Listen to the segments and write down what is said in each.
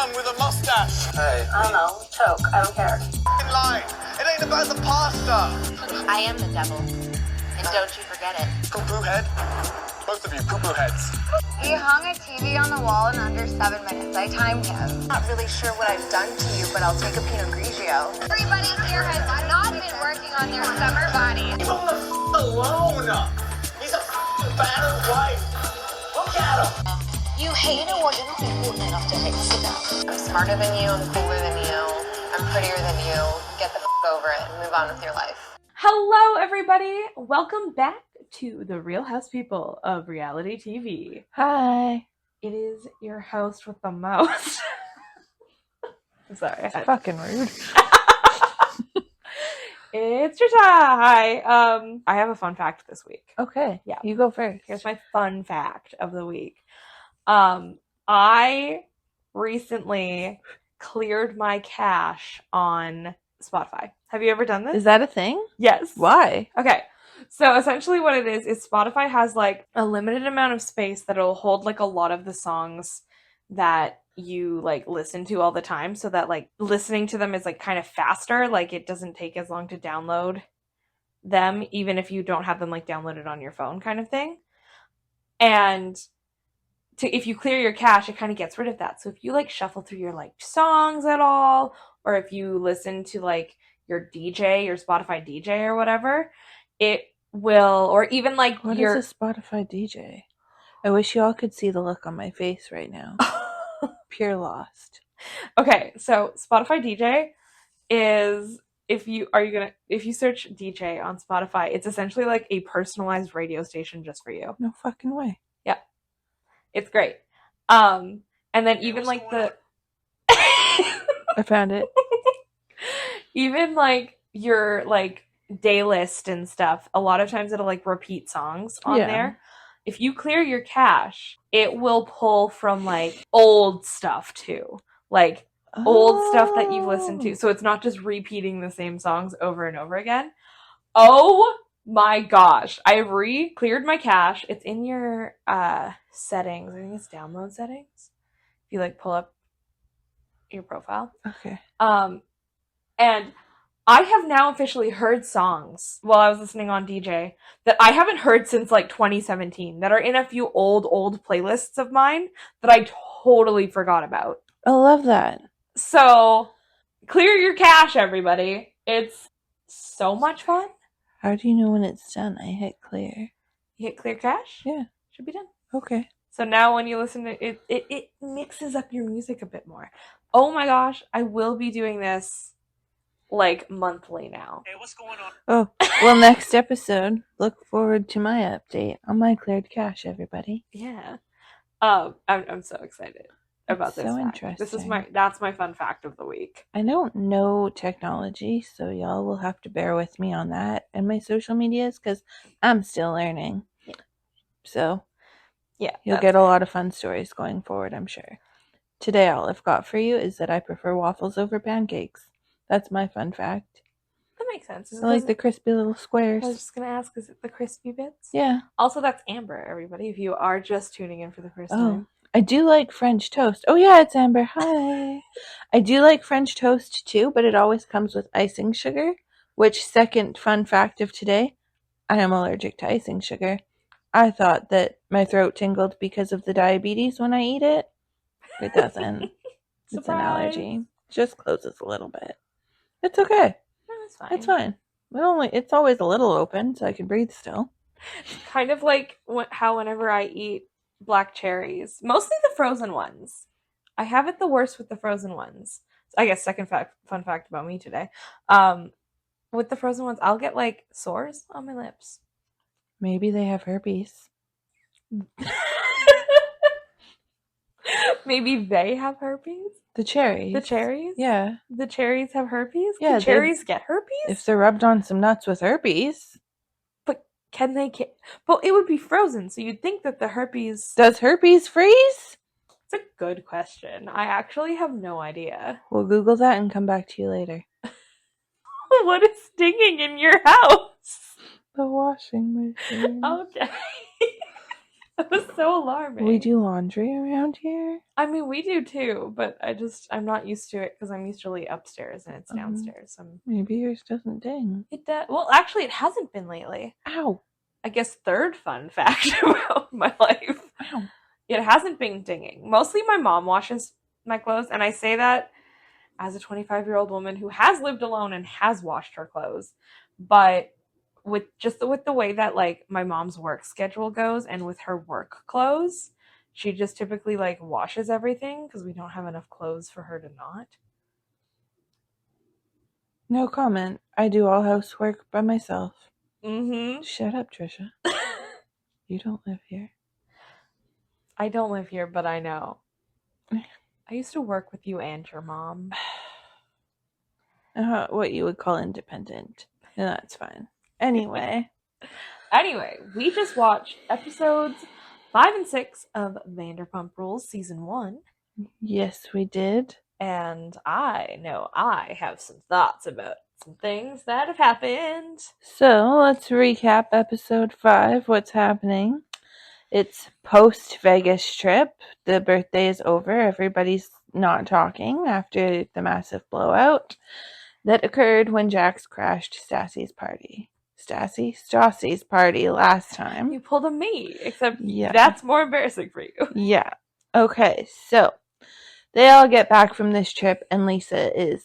man with a mustache. Hey. I don't know. Choke. I don't care. Line. It ain't about the pasta. I am the devil. And don't you forget it. Poo-poo head. Both of you, poo-poo heads. He hung a TV on the wall in under 7 minutes. I timed him. Not really sure what I've done to you, but I'll take a Pinot Grigio. Everybody here has not been working on their summer body. Leave him alone. He's a battered wife. Look at him. You hate it, well, you're not important enough to hate. Sit down. I'm smarter than you, I'm cooler than you, I'm prettier than you. Get the over it and move on with your life. Hello, everybody. Welcome back to the Real House People of Reality TV. Hi. It is your host with the most. I'm sorry. It's fucking rude. It's Trisha. Hi. I have a fun fact this week. Okay. Yeah. You go first. Here's my fun fact of the week. I recently cleared my cache on Spotify. Have you ever done this? Is that a thing? Yes. Why? Okay. So essentially what it is Spotify has like a limited amount of space that'll hold like a lot of the songs that you like listen to all the time, so that like listening to them is like kind of faster. Like it doesn't take as long to download them, even if you don't have them like downloaded on your phone kind of thing. And if you clear your cache, it kind of gets rid of that. So if you like shuffle through your like songs at all, or if you listen to like your DJ, your Spotify DJ or whatever, it will, or even like What your is a Spotify DJ? I wish you all could see the look on my face right now. Pure lost. Okay, so Spotify DJ is if you search DJ on Spotify, it's essentially like a personalized radio station just for you. No fucking way. Yeah. It's great. And then even like the I found it. even like your like day list and stuff, a lot of times it'll like repeat songs on there. If you clear your cache, it will pull from like old stuff too. Like old stuff that you've listened to. So it's not just repeating the same songs over and over again. Oh my gosh. I've cleared my cache. It's in your settings. I think it's download settings. If you like pull up your profile. Okay. And I have now officially heard songs while I was listening on DJ that I haven't heard since like 2017 that are in a few old playlists of mine that I totally forgot about. I love that. So clear your cache, everybody. It's so much fun. How do you know when it's done? I hit clear. You hit clear cache? Yeah. Should be done. Okay. So now when you listen to it, it mixes up your music a bit more. Oh my gosh, I will be doing this like monthly now. Hey, what's going on? Oh, well, next episode, look forward to my update on my cleared cache, everybody. Yeah. I'm so excited about this. So fact. This is interesting. that's my fun fact of the week. I don't know technology, so y'all will have to bear with me on that and my social medias because I'm still learning. Yeah. So, Yeah. you'll get a lot of fun stories going forward, I'm sure. Today, all I've got for you is that I prefer waffles over pancakes. That's my fun fact. That makes sense. I like the crispy little squares. I was just going to ask, is it the crispy bits? Yeah. Also, that's Amber, everybody, if you are just tuning in for the first time. I do like French toast. Oh, yeah, it's Amber. Hi. I do like French toast, too, but it always comes with icing sugar, which, second fun fact of today, I am allergic to icing sugar. I thought that my throat tingled because of the diabetes when I eat it. It doesn't. It's an allergy. It just closes a little bit. It's okay. No, it's fine. It's fine. It's always a little open, so I can breathe still. Kind of like how whenever I eat black cherries, mostly the frozen ones, I have it the worst with the frozen ones. I guess fun fact about me today. With the frozen ones, I'll get like sores on my lips. Maybe they have herpes. Maybe they have herpes? The cherries. The cherries? Yeah. The cherries have herpes? Yeah, Can cherries get herpes? If they're rubbed on some nuts with herpes. But can they get... But it would be frozen, so you'd think that the herpes... Does herpes freeze? It's a good question. I actually have no idea. We'll Google that and come back to you later. What is stinging in your house? The washing machine. Okay. That was so alarming. We do laundry around here. I mean, we do too, but I'm not used to it because I'm usually upstairs and it's downstairs. Maybe yours doesn't ding. It does. Well, actually, it hasn't been lately. Ow. I guess third fun fact about my life. Ow. It hasn't been dinging. Mostly my mom washes my clothes, and I say that as a 25-year-old woman who has lived alone and has washed her clothes. But with the way that like my mom's work schedule goes and with her work clothes, she just typically like washes everything because we don't have enough clothes for her to not. No comment. I do all housework by myself. Mm-hmm. Shut up, Trisha. You don't live here. I don't live here, but I know. I used to work with you and your mom. What you would call independent. And that's fine. Anyway. We just watched episodes 5 and 6 of Vanderpump Rules Season 1. Yes, we did. And I know I have some thoughts about some things that have happened. So, let's recap episode 5. What's happening? It's post-Vegas trip. The birthday is over. Everybody's not talking after the massive blowout that occurred when Jax crashed Stassi's party. Stassi's party last time. You pulled a me, except Yeah. that's more embarrassing for you. Yeah. Okay, so they all get back from this trip, and Lisa is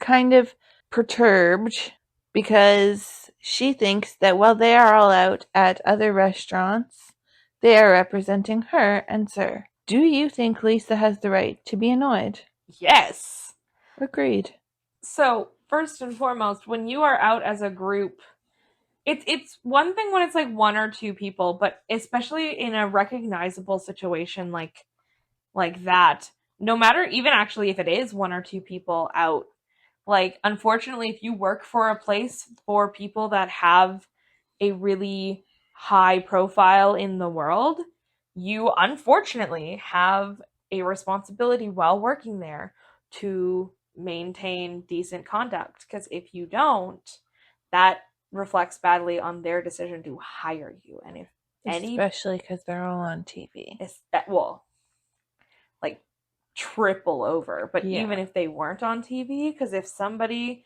kind of perturbed because she thinks that while they are all out at other restaurants, they are representing her and Sir. Do you think Lisa has the right to be annoyed? Yes. Agreed. So, first and foremost, when you are out as a group, it's one thing when it's like one or two people, but especially in a recognizable situation like that, no matter even actually if it is one or two people out, like unfortunately if you work for a place for people that have a really high profile in the world, you unfortunately have a responsibility while working there to maintain decent conduct, because if you don't, that reflects badly on their decision to hire you. And if Especially because they're all on TV. well, like triple over, but Yeah. even if they weren't on TV, because if somebody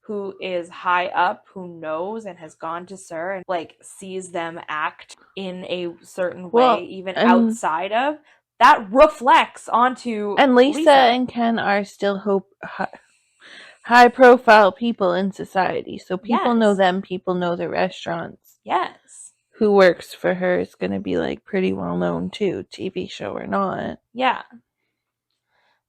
who is high up, who knows and has gone to Sir and like sees them act in a certain way, even outside of, that reflects onto and Lisa and Ken are still high profile people in society, so people know them, people know the restaurants. Yes. Who works for her is going to be like pretty well known too, TV show or not. Yeah.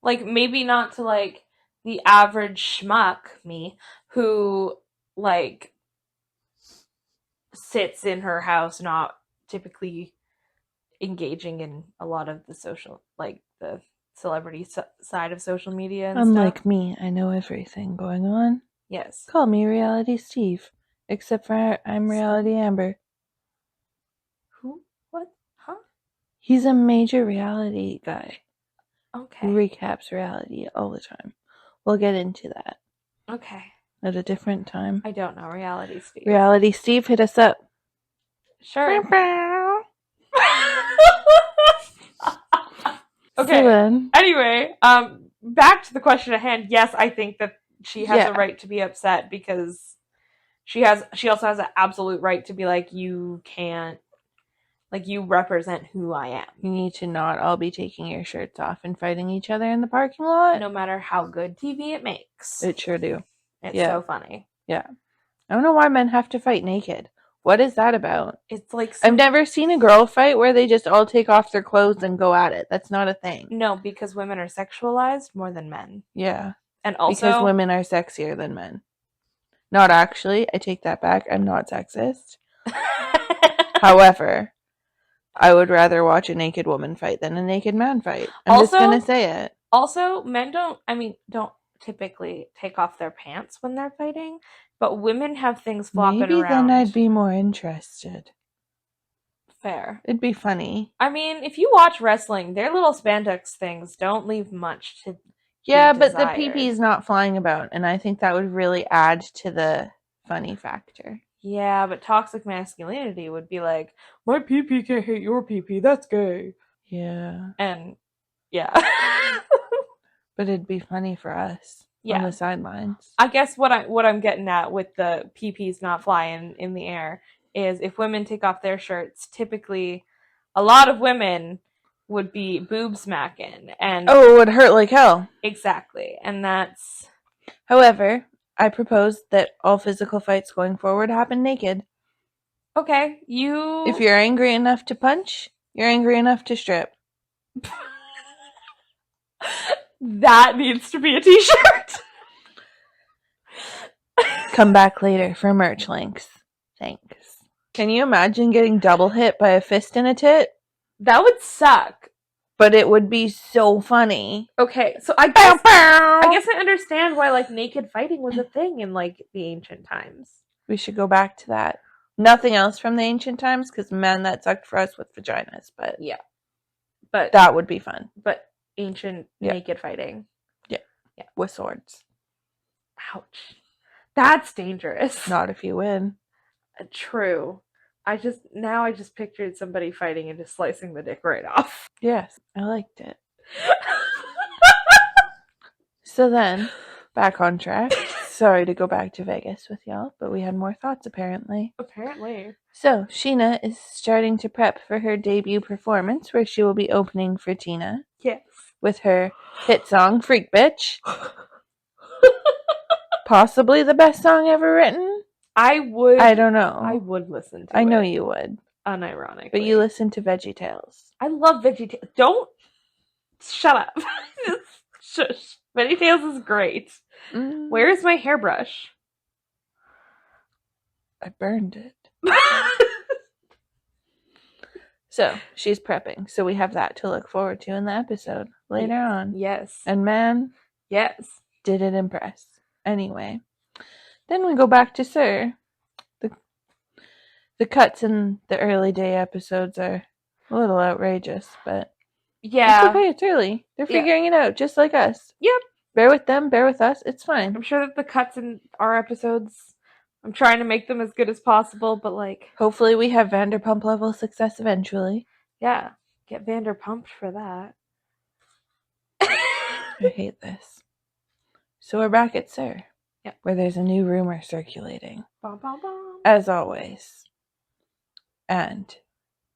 Like maybe not to like the average schmuck, me, who like sits in her house, not typically engaging in a lot of the social, like the celebrity side of social media and Unlike stuff. me, I know everything going on. Yes. Call me Reality Steve. Except for I'm Reality Amber. Who? What? Huh? He's a major reality guy. Okay. Who recaps reality all the time. We'll get into that. Okay. At a different time. I don't know. Reality Steve. Reality Steve, hit us up. Sure. Okay. So then, anyway, back to the question at hand. Yes, I think that she has a right to be upset because she also has an absolute right to be like, you can't, like, you represent who I am. You need to not all be taking your shirts off and fighting each other in the parking lot. No matter how good TV it makes. It sure do. It's so funny. Yeah. I don't know why men have to fight naked. What is that about? It's like I've never seen a girl fight where they just all take off their clothes and go at it. That's not a thing. No, because women are sexualized more than men. Yeah. And also because women are sexier than men. Not actually. I take that back. I'm not sexist. However, I would rather watch a naked woman fight than a naked man fight. I'm just going to say it. Also, men don't typically take off their pants when they're fighting, but women have things flopping around. Maybe then I'd be more interested. Fair. It'd be funny. I mean, if you watch wrestling, their little spandex things don't leave much to but desired. The pee-pee's not flying about, and I think that would really add to the funny factor. Yeah, but toxic masculinity would be like, my pee-pee can't hate your pee-pee, that's gay. Yeah. And, yeah. But it'd be funny for us Yeah. on the sidelines. I guess what I'm getting at with the pee-pees not flying in the air is if women take off their shirts, typically a lot of women would be boob smacking. And Oh, it would hurt like hell. exactly. And that's... However, I propose that all physical fights going forward happen naked. Okay, you... If you're angry enough to punch, you're angry enough to strip. That needs to be a t-shirt. Come back later for merch links. Thanks. Can you imagine getting double hit by a fist in a tit? That would suck. But it would be so funny. Okay, so I guess I understand why like naked fighting was a thing in like the ancient times. We should go back to that. Nothing else from the ancient times, because man, that sucked for us with vaginas. But yeah, but that would be fun. But ancient naked fighting, yeah, with swords. Ouch, that's dangerous. Not if you win. True. I just pictured somebody fighting and just slicing the dick right off. Yes, I liked it. So then, back on track. Sorry to go back to Vegas with y'all, but we had more thoughts apparently. Apparently. So, Sheena is starting to prep for her debut performance where she will be opening for Tina. Yes. With her hit song, Freak Bitch. Possibly the best song ever written. I don't know. I would listen to it. I know you would. Unironically. But you listen to VeggieTales. I love VeggieTales. Don't shut up. Shush. VeggieTales is great. Where's my hairbrush? I burned it. So, she's prepping. So we have that to look forward to in the episode later on. Yes. And man, yes. Did it impress. Anyway. Then we go back to Sir. The cuts in the early day episodes are a little outrageous, but yeah, it's okay, it's early. They're figuring it out, just like us. Yep. Bear with them, bear with us, it's fine. I'm sure that the cuts in our episodes, I'm trying to make them as good as possible, but like... Hopefully we have Vanderpump level success eventually. Yeah, get Vanderpumped for that. I hate this. So we're back at Sir. Yep. Where there's a new rumor circulating. Bum, bum, bum. As always. And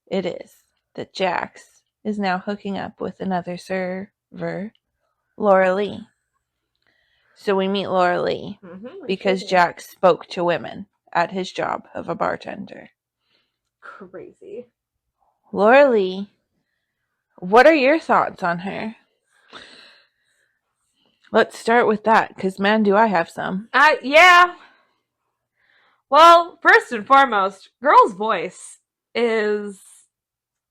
it is that Jax is now hooking up with another server, Laura Lee. So we meet Laura Lee because Jax spoke to women at his job of a bartender. Crazy. Laura Lee, what are your thoughts on her? Let's start with that, because man, do I have some. Yeah. Well, first and foremost, girl's voice is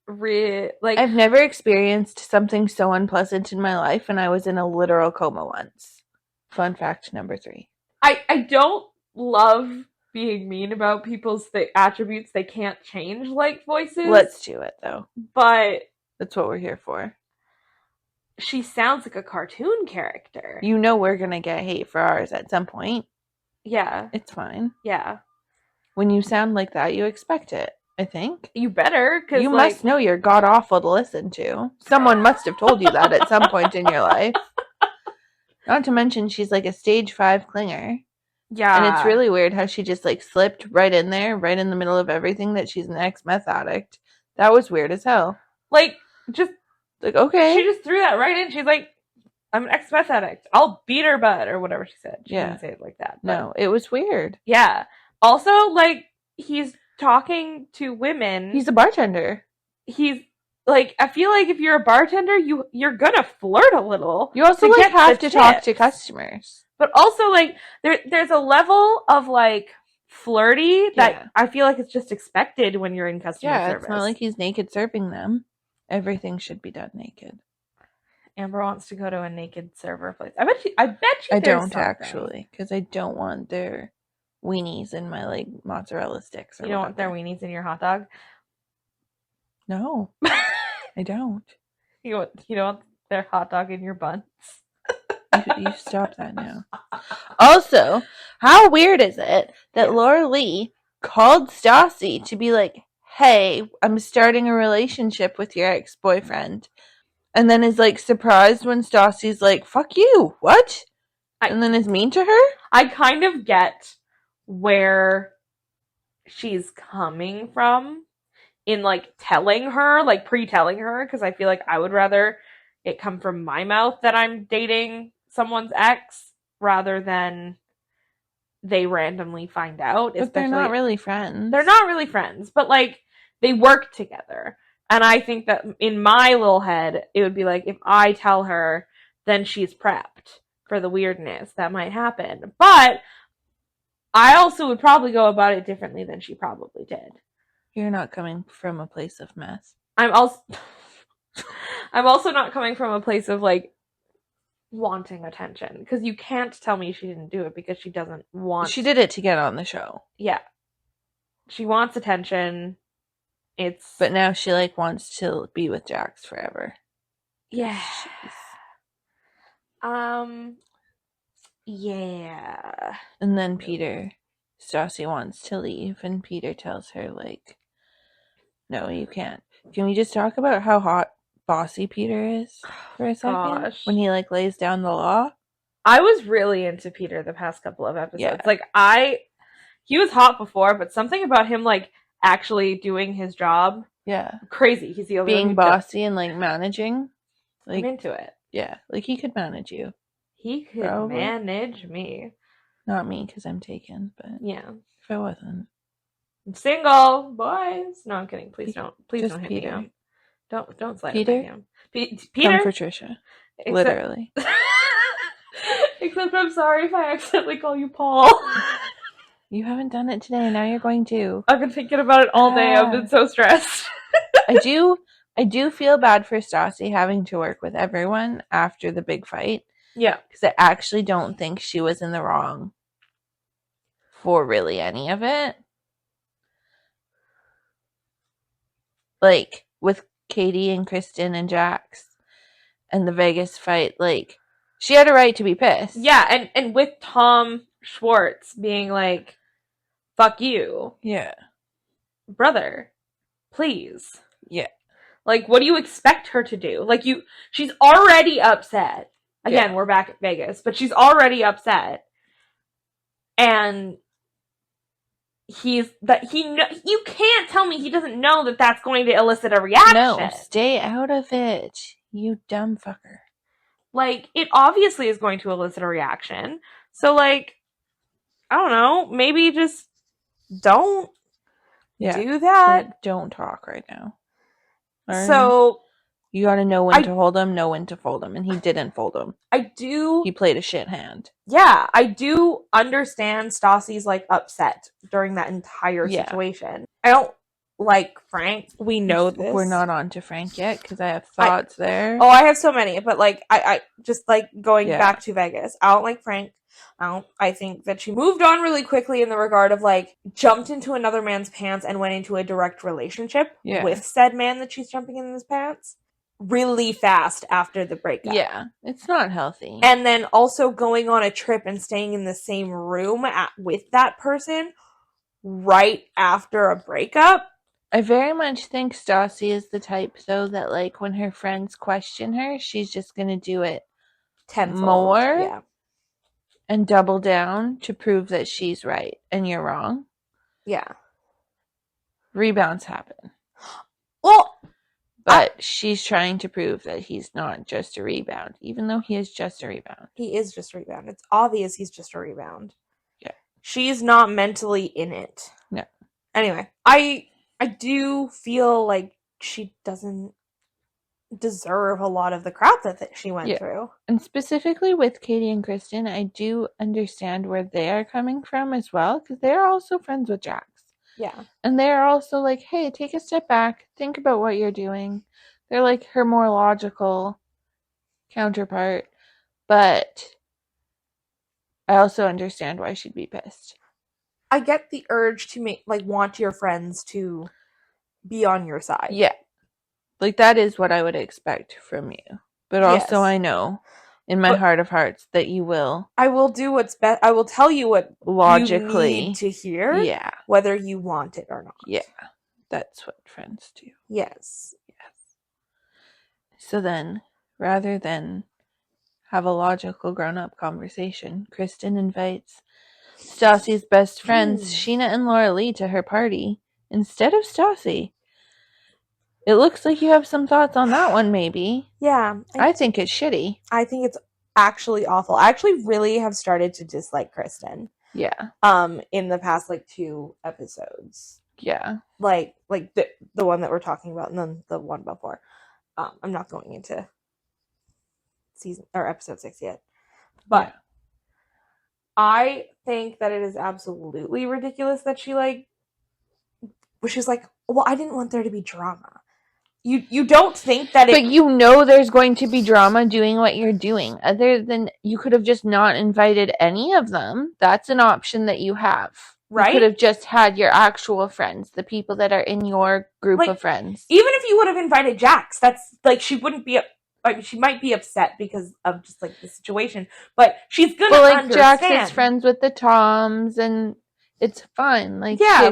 like... I've never experienced something so unpleasant in my life, and I was in a literal coma once. Fun fact number 3. I don't love being mean about people's attributes they can't change, like voices. Let's do it, though. But... that's what we're here for. She sounds like a cartoon character. You know we're gonna get hate for ours at some point. Yeah. It's fine. Yeah. When you sound like that, you expect it, I think. You better, because you must know you're god-awful to listen to. Someone must have told you that at some point in your life. Not to mention, she's like a stage 5 clinger. Yeah. And it's really weird how she just like slipped right in there, right in the middle of everything, that she's an ex-meth addict. That was weird as hell. Like, just... like, okay. She just threw that right in. She's like, I'm an ex-meth addict. I'll beat her butt, or whatever she said. She didn't say it like that. But no, it was weird. Yeah. Also, like, he's talking to women. He's a bartender. He's, like, I feel like if you're a bartender, you're gonna flirt a little. You also, like, have to talk to customers. But also, like, there's a level of, like, flirty that I feel like it's just expected when you're in customer service. It's not like he's naked serving them. Everything should be done naked. Amber wants to go to a naked server place. I bet you. I don't actually, because I don't want their weenies in my like mozzarella sticks. You don't want their weenies in your hot dog? No, I don't. You don't want their hot dog in your buns? You stop that now. Also, how weird is it that Laura Lee called Stassi to be like, hey, I'm starting a relationship with your ex-boyfriend. And then is like surprised when Stassi's like, fuck you, what? And then is mean to her? I kind of get where she's coming from in like telling her, like pre-telling her, because I feel like I would rather it come from my mouth that I'm dating someone's ex rather than they randomly find out. But they're not really friends. They're not really friends, but like they work together. And I think that in my little head, it would be like, if I tell her, then she's prepped for the weirdness that might happen. But I also would probably go about it differently than she probably did. You're not coming from a place of mess. I'm also not coming from a place of like wanting attention, because you can't tell me she didn't do it because she doesn't want. She did it to get on the show. Yeah, she wants attention. But now she like wants to be with Jax forever. Yeah. Jeez. Yeah. And then Stassi wants to leave, and Peter tells her like, no, you can't. Can we just talk about how hot bossy Peter is for a second? Gosh. When he like lays down the law? I was really into Peter the past couple of episodes. Yeah. Like he was hot before, but something about him like actually doing his job. Yeah. Crazy. He's the only being one bossy and like managing. Like, I'm into it. Yeah. Like he could manage you. He could Probably. manage me. Not me, because I'm taken, but Yeah. if I wasn't. I'm single, boys. No, I'm kidding. Please don't. Please Just don't hit Peter. me down. Don't slide Peter? it back down. Peter? Come for Trisha. Literally. Except I'm sorry if I accidentally call you Paul. You haven't done it today, now you're going to. I've been thinking about it all day. I've been so stressed. I do feel bad for Stassi having to work with everyone after the big fight. Yeah. Because I actually don't think she was in the wrong for really any of it. Like, with Katie and Kristen and Jax and the Vegas fight, like, she had a right to be pissed. Yeah, and with Tom Schwartz being like, fuck you. Yeah. Brother, please. Yeah. Like, what do you expect her to do? Like, she's already upset. Again, we're back at Vegas, but she's already upset. And you can't tell me he doesn't know that that's going to elicit a reaction. No, stay out of it, you dumb fucker. Like, it obviously is going to elicit a reaction. So, like, I don't know, maybe just don't do that. Like, don't talk right now. So you gotta know when to hold him, know when to fold him, and he didn't fold him. He played a shit hand. Yeah, I do understand Stassi's like upset during that entire situation. I don't like Frank. We know this. We're not on to Frank yet because I have thoughts there. Oh, I have so many, but like I just like going back to Vegas. I don't like Frank. I think that she moved on really quickly in the regard of like jumped into another man's pants and went into a direct relationship with said man that she's jumping in his pants really fast after the breakup. Yeah, it's not healthy. And then also going on a trip and staying in the same room with that person right after a breakup. I very much think Stassi is the type though that like when her friends question her, she's just gonna do it tenfold more. Yeah. And double down to prove that she's right and you're wrong. Yeah. Rebounds happen. Well, but she's trying to prove that he's not just a rebound, even though he is just a rebound. He is just a rebound. It's obvious he's just a rebound. Yeah. She's not mentally in it. No. Anyway, I do feel like she doesn't deserve a lot of the crap that she went through. And specifically with Katie and Kristen, I do understand where they are coming from as well, because they're also friends with Jax. Yeah. And they're also like, hey, take a step back, think about what you're doing. They're like her more logical counterpart, but I also understand why she'd be pissed. I get the urge to want your friends to be on your side. Yeah. Like, that is what I would expect from you. But also, I know in my But- heart of hearts that you will I will do what's best. I will tell you what logically you need to hear, Yeah. whether you want it or not. Yeah. That's what friends do. Yes. So then, rather than have a logical grown-up conversation, Kristen invites Stassi's best friends, Sheena and Laura Lee, to her party instead of Stassi. It looks like you have some thoughts on that one, maybe. Yeah. I think it's shitty. I think it's actually awful. I actually really have started to dislike Kristen. Yeah. In the past 2 episodes. Yeah. Like the one that we're talking about and then the one before. I'm not going into season or episode 6 yet. But I think that it is absolutely ridiculous that she's like, well, I didn't want there to be drama. You don't think that But you know there's going to be drama doing what you're doing. Other than you could have just not invited any of them. That's an option that you have. Right? You could have just had your actual friends, the people that are in your group of friends. Even if you would have invited Jax, that's she wouldn't be she might be upset because of just the situation, but she's gonna understand. Jax is friends with the Toms and it's fine. Yeah,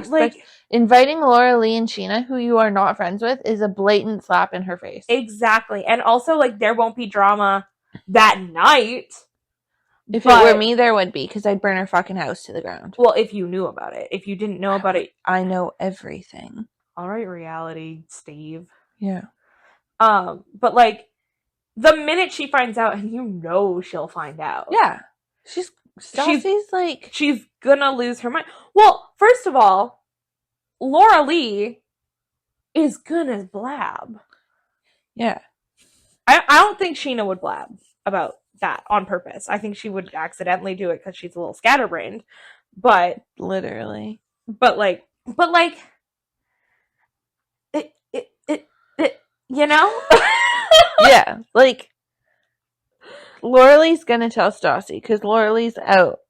inviting Laura Lee and Sheena, who you are not friends with, is a blatant slap in her face. Exactly. And also, there won't be drama that night. If it were me, there would be, because I'd burn her fucking house to the ground. Well, if you knew about it. If you didn't know about it. I know everything. All right, reality, Steve. Yeah. But, the minute she finds out, and she'll find out. Yeah. Stassi's she's gonna lose her mind. Well, first of all, Laura Lee is gonna blab. Yeah. I don't think Sheena would blab about that on purpose. I think she would accidentally do it because she's a little scatterbrained. But literally. But you know? Yeah. Laura Lee's gonna tell Stassi because Laura Lee's out.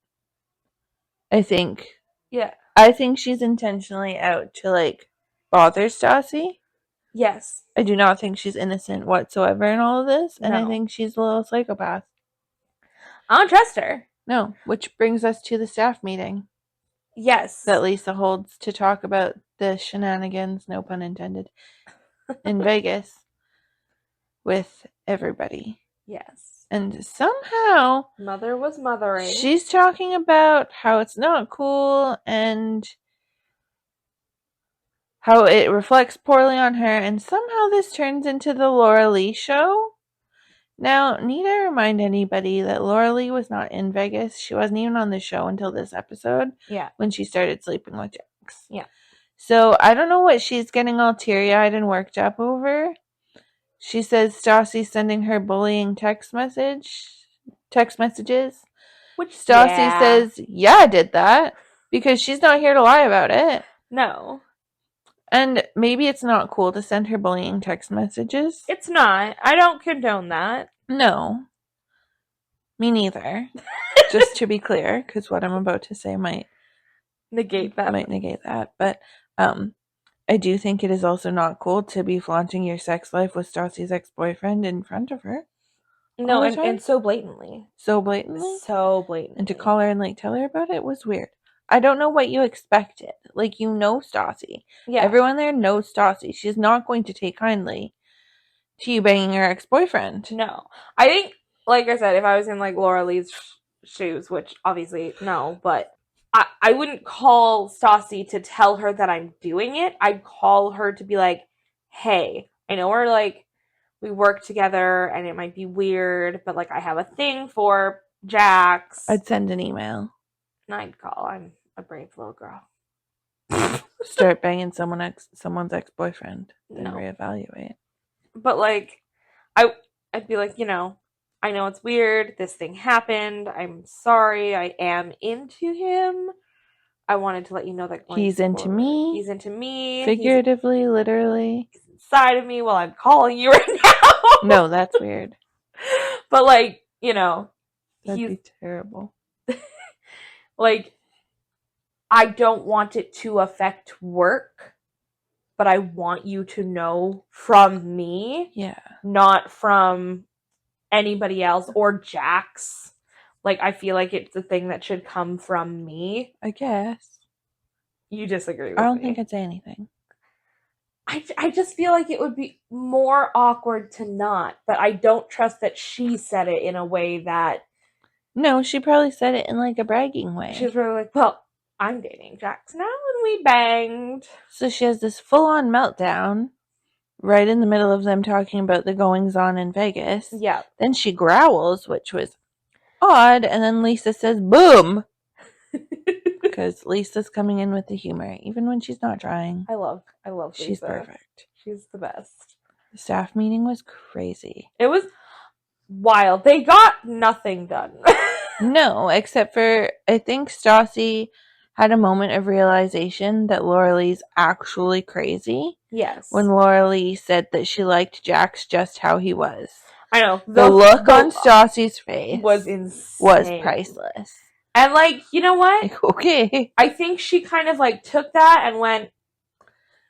I think. Yeah. I think she's intentionally out to bother Stassi. Yes. I do not think she's innocent whatsoever in all of this, and I think she's a little psychopath. I don't trust her. No, which brings us to the staff meeting. Yes. That Lisa holds to talk about the shenanigans, no pun intended, in Vegas with everybody. Yes. And somehow Mother was mothering. She's talking about how it's not cool and how it reflects poorly on her, and somehow this turns into the Laura Lee show. Now, need I remind anybody that Laura Lee was not in Vegas? She wasn't even on the show until this episode. Yeah. When she started sleeping with Jax. Yeah. So, I don't know what she's getting all teary-eyed and worked up over. She says Stassi's sending her bullying text messages. Which Stassi says, yeah, I did that. Because she's not here to lie about it. No. And maybe it's not cool to send her bullying text messages. It's not. I don't condone that. No. Me neither. Just to be clear, because what I'm about to say might negate that. But I do think it is also not cool to be flaunting your sex life with Stassi's ex-boyfriend in front of her. No, and so blatantly. So blatantly? So blatantly. And to call her and tell her about it was weird. I don't know what you expected. Stassi. Yeah. Everyone there knows Stassi. She's not going to take kindly to you banging her ex-boyfriend. No. I think, like I said, if I was in Laura Lee's shoes, which obviously no, but I wouldn't call Stassi to tell her that I'm doing it. I'd call her to be like, hey, I know we work together and it might be weird, but I have a thing for Jax. I'd send an email. And I'd call. I'm a brave little girl. Start banging someone's ex-boyfriend. Then reevaluate. But I'd be like, I know it's weird. This thing happened. I'm sorry. I am into him. I wanted to let you know that he's into me. He's into me. Figuratively, literally. He's inside of me while I'm calling you right now. No, that's weird. But that'd be terrible. I don't want it to affect work, but I want you to know from me. Yeah. Not from anybody else or Jax. Like, I feel like it's a thing that should come from me. I guess. You disagree with I don't me. think I'd say anything. I just feel like it would be more awkward to not, but I don't trust that she said it in a way that No, she probably said it in like a bragging way. she was really like, well, I'm dating Jax now and we banged. So she has this full-on meltdown right in the middle of them talking about the goings-on in Vegas. Yeah. Then she growls, which was odd, and then Lisa says, boom! Because Lisa's coming in with the humor, even when she's not trying. I love She's Lisa. perfect. She's the best. The staff meeting was crazy. It was wild. They got nothing done. No, except for, I think Stassi had a moment of realization that Laura Lee's actually crazy. Yes. When Laura Lee said that she liked Jax just how he was. I know. The look on Stassi's face was insane. Was priceless. And, like, you know what? Like, okay. I think she kind of, like, took that and went,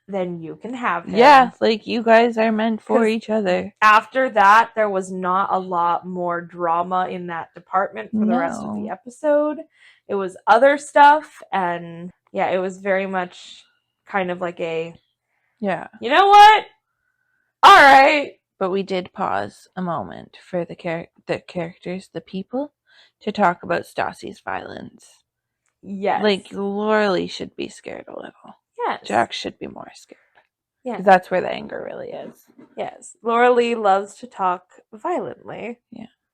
then you can have him. Yeah, like, you guys are meant for 'Cause each other. After that, there was not a lot more drama in that department for the rest of the No. episode. It was other stuff, and, yeah, it was very much kind of like a, Yeah. you know what? All right. But we did pause a moment for the characters, the people, to talk about Stassi's violence. Yes. Like, Laura Lee should be scared a little. yes. Jax should be more scared. Yeah. 'Cause that's where the anger really is. Yes. Laura Lee loves to talk violently.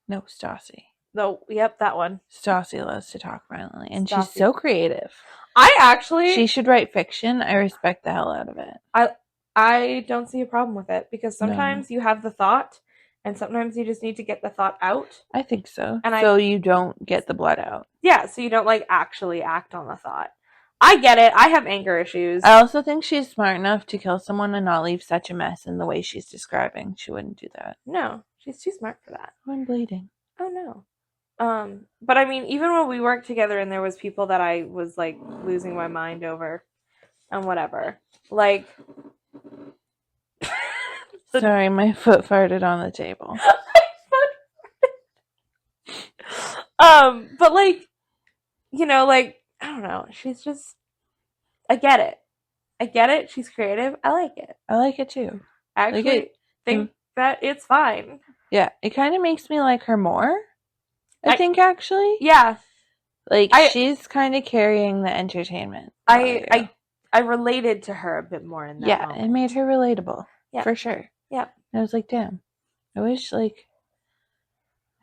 No, Stassi. No, yep, that one. Stassi loves to talk violently. And Stassi. she's so creative. I actually... She should write fiction. I respect the hell out of it. I don't see a problem with it, because sometimes you have the thought, and sometimes you just need to get the thought out. I think so. And so you don't get the blood out. Yeah, so you don't, like, actually act on the thought. I get it. I have anger issues. I also think she's smart enough to kill someone and not leave such a mess in the way she's describing. She wouldn't do that. No, she's too smart for that. I'm bleeding. Oh, no. But I mean, even when we worked together and there was people that I was, like, losing my mind over and whatever. Like... Sorry, my foot farted on the table. But, like, you know, like, I don't know. She's just... I get it. She's creative. I like it. I like it too. I actually think that it's fine. Yeah, it kind of makes me like her more. I think, actually. Yeah. Like, she's kind of carrying the entertainment. I related to her a bit more in that moment. It made her relatable. Yeah. For sure. Yeah. And I was like, damn. I wish, like,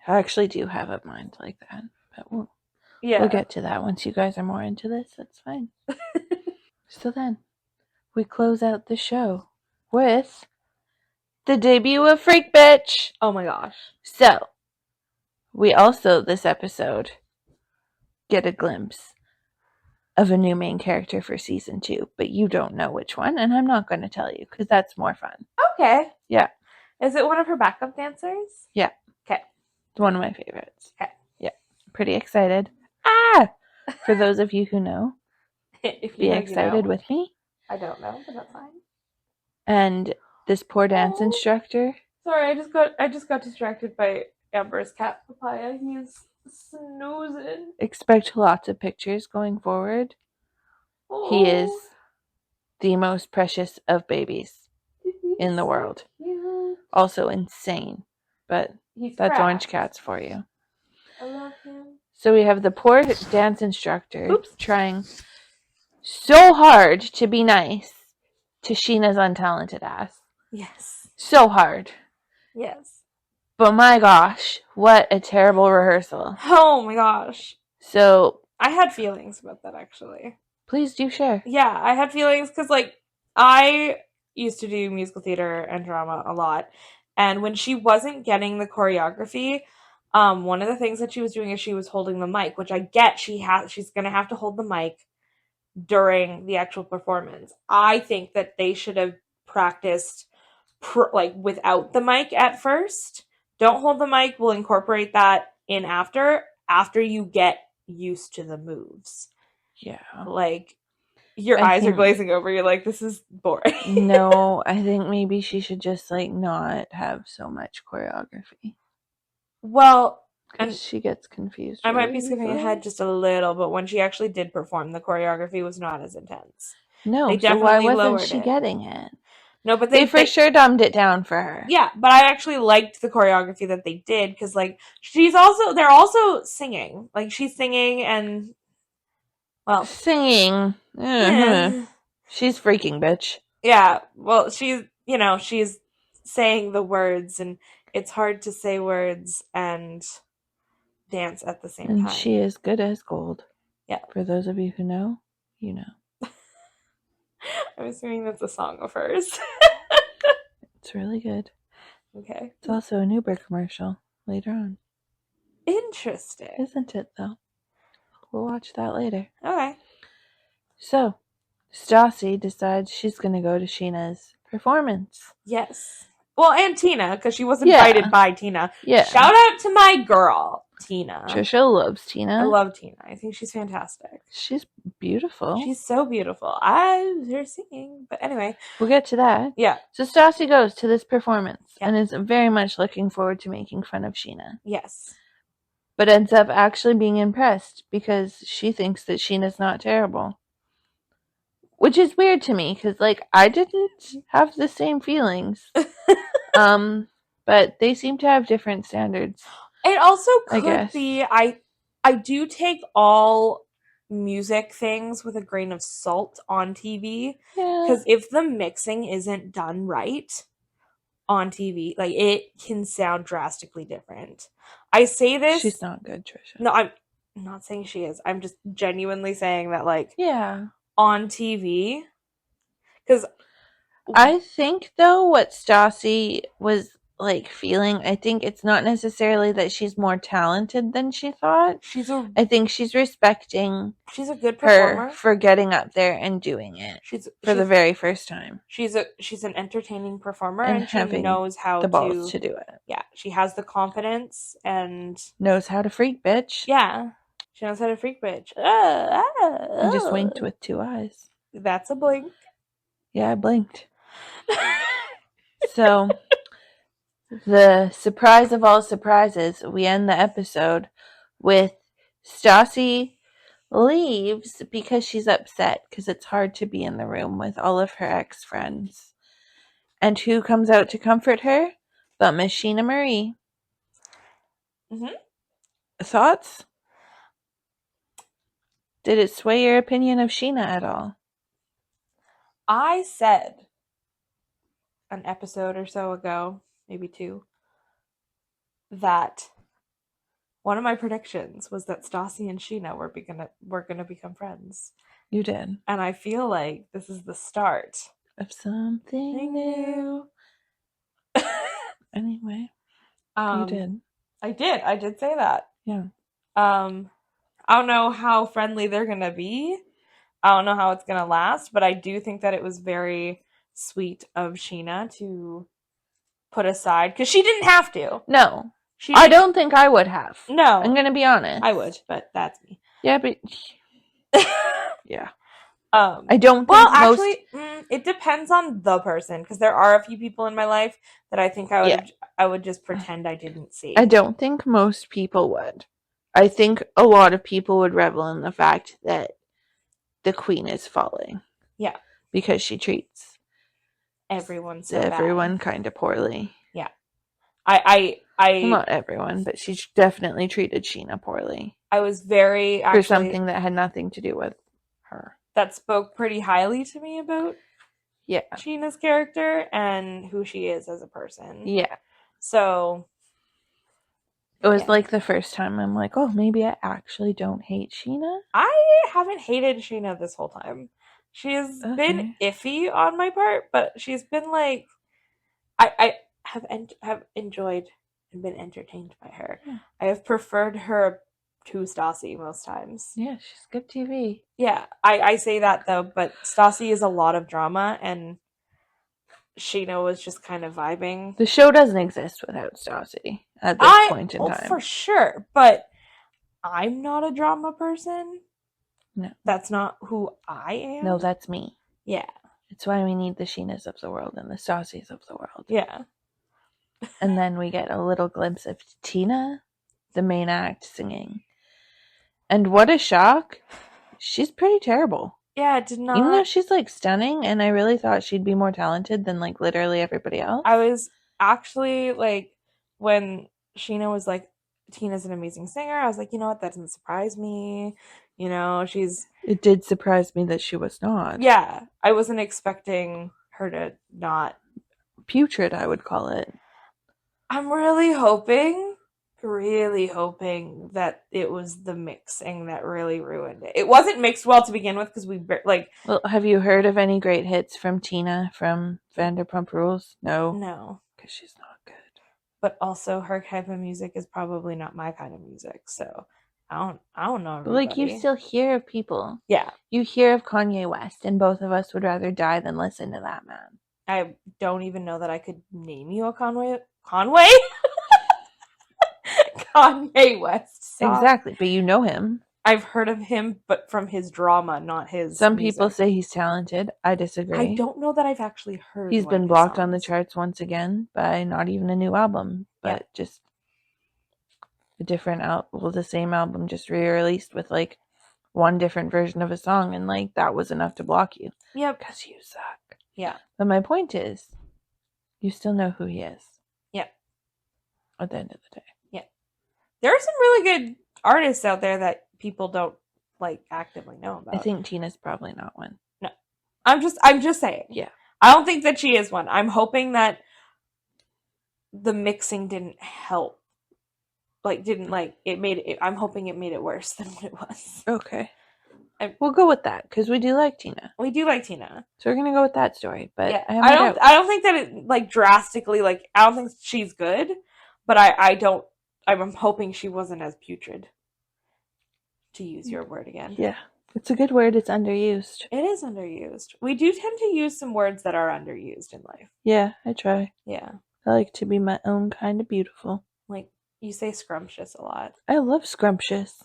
I actually do have a mind like that. But we'll get to that once you guys are more into this. That's fine. So then, we close out the show with the debut of Freak Bitch. Oh my gosh. So, we also, this episode, get a glimpse of a new main character for season 2, but you don't know which one, and I'm not going to tell you, because that's more fun. Okay. Yeah. Is it one of her backup dancers? Yeah. Okay. It's one of my favorites. Okay. Yeah. Pretty excited. Ah! For those of you who know, If be you excited know. with me. I don't know, but that's fine. And this poor dance instructor. Sorry, I just got distracted by Amber's cat Papaya. He's snoozing. Expect lots of pictures going forward. Oh. He is the most precious of babies in the world. Cute. Also insane, but He's that's cracked. Orange Cat's for you. I love him. So we have the poor dance instructor trying so hard to be nice to Sheena's untalented ass. Yes. So hard. Yes. But my gosh, what a terrible rehearsal. Oh my gosh. So I had feelings about that, actually. please do share. Yeah, I had feelings because, like, I used to do musical theater and drama a lot. And when she wasn't getting the choreography, one of the things that she was doing is she was holding the mic, which I get she's going to have to hold the mic during the actual performance. I think that they should have practiced without the mic at first. Don't hold the mic. We'll incorporate that in after you get used to the moves. Yeah. Like, your eyes are glazing over. You're like, this is boring. No, I think maybe she should just, like, not have so much choreography. Well, and Because she gets confused. I might be really skipping easily. ahead just a little, but when she actually did perform, the choreography was not as intense. No, They so why definitely wasn't lowered she it. getting it? No, but They for sure dumbed it down for her. Yeah, but I actually liked the choreography that they did because, like, they're also singing. Like, she's singing and, well, Singing. yeah. She's freaking bitch. Yeah, well, she's saying the words, and it's hard to say words and dance at the same And time. she is good as gold. Yeah. For those of you who know, you know. I'm assuming that's a song of hers. It's really good. Okay. It's also an Uber commercial later on. Interesting. Isn't it, though? We'll watch that later. Okay. So, Stassi decides she's going to go to Sheena's performance. Yes. Well, and Tina, because she was Yeah. invited by Tina. Yeah. Shout out to my girl, Tina. Trisha loves Tina. I love Tina. I think she's fantastic. She's beautiful. She's so beautiful. I her singing, but anyway, We'll get to that. yeah. So Stassi goes to this performance Yeah. and is very much looking forward to making fun of Sheena. Yes. But ends up actually being impressed because she thinks that Sheena's not terrible. Which is weird to me because, like, I didn't have the same feelings. But they seem to have different standards. It also I could guess. be I do take all music things with a grain of salt on TV Yeah. because if the mixing isn't done right on TV, like, it can sound drastically different. I say this. She's not good, Trisha. No, I'm not saying she is. I'm just genuinely saying that, like, Yeah. on TV, because I think, though, what Stassi was, like, feeling, I think it's not necessarily that she's more talented than she thought. I think she's respecting she's a good her performer. for getting up there and doing it for the very first time. She's an entertaining performer, And and she having knows how the balls to do it. Yeah, she has the confidence and Knows how to freak, bitch. yeah, she knows how to freak, bitch. I just winked with 2 eyes. That's a blink. Yeah, I blinked. So, the surprise of all surprises, we end the episode with Stassi leaves because she's upset because it's hard to be in the room with all of her ex-friends. And who comes out to comfort her but Miss Sheena Marie? Mhm. Thoughts? Did it sway your opinion of Sheena at all? I said an episode or so ago, maybe 2, that one of my predictions was that Stassi and Sheena were gonna become friends. You did. And I feel like this is the start Of something new. Anyway, you did. I did say that. Yeah. I don't know how friendly they're gonna be. I don't know how it's gonna last, but I do think that it was very sweet of Sheena to put aside, because she didn't have to. No. I don't think I would have. No. I'm gonna be honest. I would, but that's me. Yeah, but yeah. I don't think well, actually, it depends on the person, because there are a few people in my life that I think I would just pretend I didn't see. I don't think most people would. I think a lot of people would revel in the fact that the queen is falling. Yeah. Because she treats everyone kind of poorly. Yeah. I well, not everyone, but she definitely treated Sheena poorly. I was very for something that had nothing to do with her. That spoke pretty highly to me about Sheena's character and who she is as a person. Yeah. So it was like the first time I'm like, oh, maybe I actually don't hate Sheena. I haven't hated Sheena this whole time. She's been iffy on my part, but she's been like, I have enjoyed and been entertained by her. Yeah. I have preferred her to Stassi most times. Yeah, she's good TV. Yeah, I say that though, but Stassi is a lot of drama, and Sheena was just kind of vibing. The show doesn't exist without Stassi at this point in time. For sure, but I'm not a drama person. No. That's not who I am. No, that's me. Yeah. It's why we need the Sheenas of the world and the Stassis of the world. Yeah. And then we get a little glimpse of Tina, the main act, singing. And what a shock. She's pretty terrible. Yeah, it did not. Even though she's like stunning, and I really thought she'd be more talented than like literally everybody else. I was actually like, when Sheena was like, Tina's an amazing singer, I was like, you know what, that doesn't surprise me. You know, It did surprise me that she was not. Yeah, I wasn't expecting her to not. Putrid, I would call it. I'm really hoping that it was the mixing that really ruined it. It wasn't mixed well to begin with because Well, have you heard of any great hits from Tina from Vanderpump Rules? No, because she's not good. but also her type of music is probably not my kind of music, so I don't know. But like, you still hear of people. Yeah, You hear of Kanye West, and both of us would rather die than listen to that man. I don't even know that I could name you a Kanye West song. Exactly, but you know him. I've heard of him, but from his drama, not his Some music. people say he's talented. I disagree. I don't know that I've actually heard. He's one been of his blocked on the songs. charts once again by not even a new album, but just a different the same album just re-released with like one different version of a song, and like that was enough to block you. Yep. Because you suck. Yeah. But my point is, you still know who he is. Yep. At the end of the day. Yeah. There are some really good artists out there that people don't like actively know about. I think Tina's probably not one. No. I'm just saying. Yeah. I don't think that she is one. I'm hoping that the mixing didn't help. I'm hoping it made it worse than what it was. Okay. We'll go with that because we do like Tina. We do like Tina, so we're gonna go with that story. But yeah, I don't think that it like drastically like I don't think she's good, but I'm hoping she wasn't as putrid. To use your word again. Yeah, it's a good word. It's underused. It is underused. We do tend to use some words that are underused in life. Yeah, I try. Yeah, I like to be my own kind of beautiful. Like you say scrumptious a lot. I love scrumptious.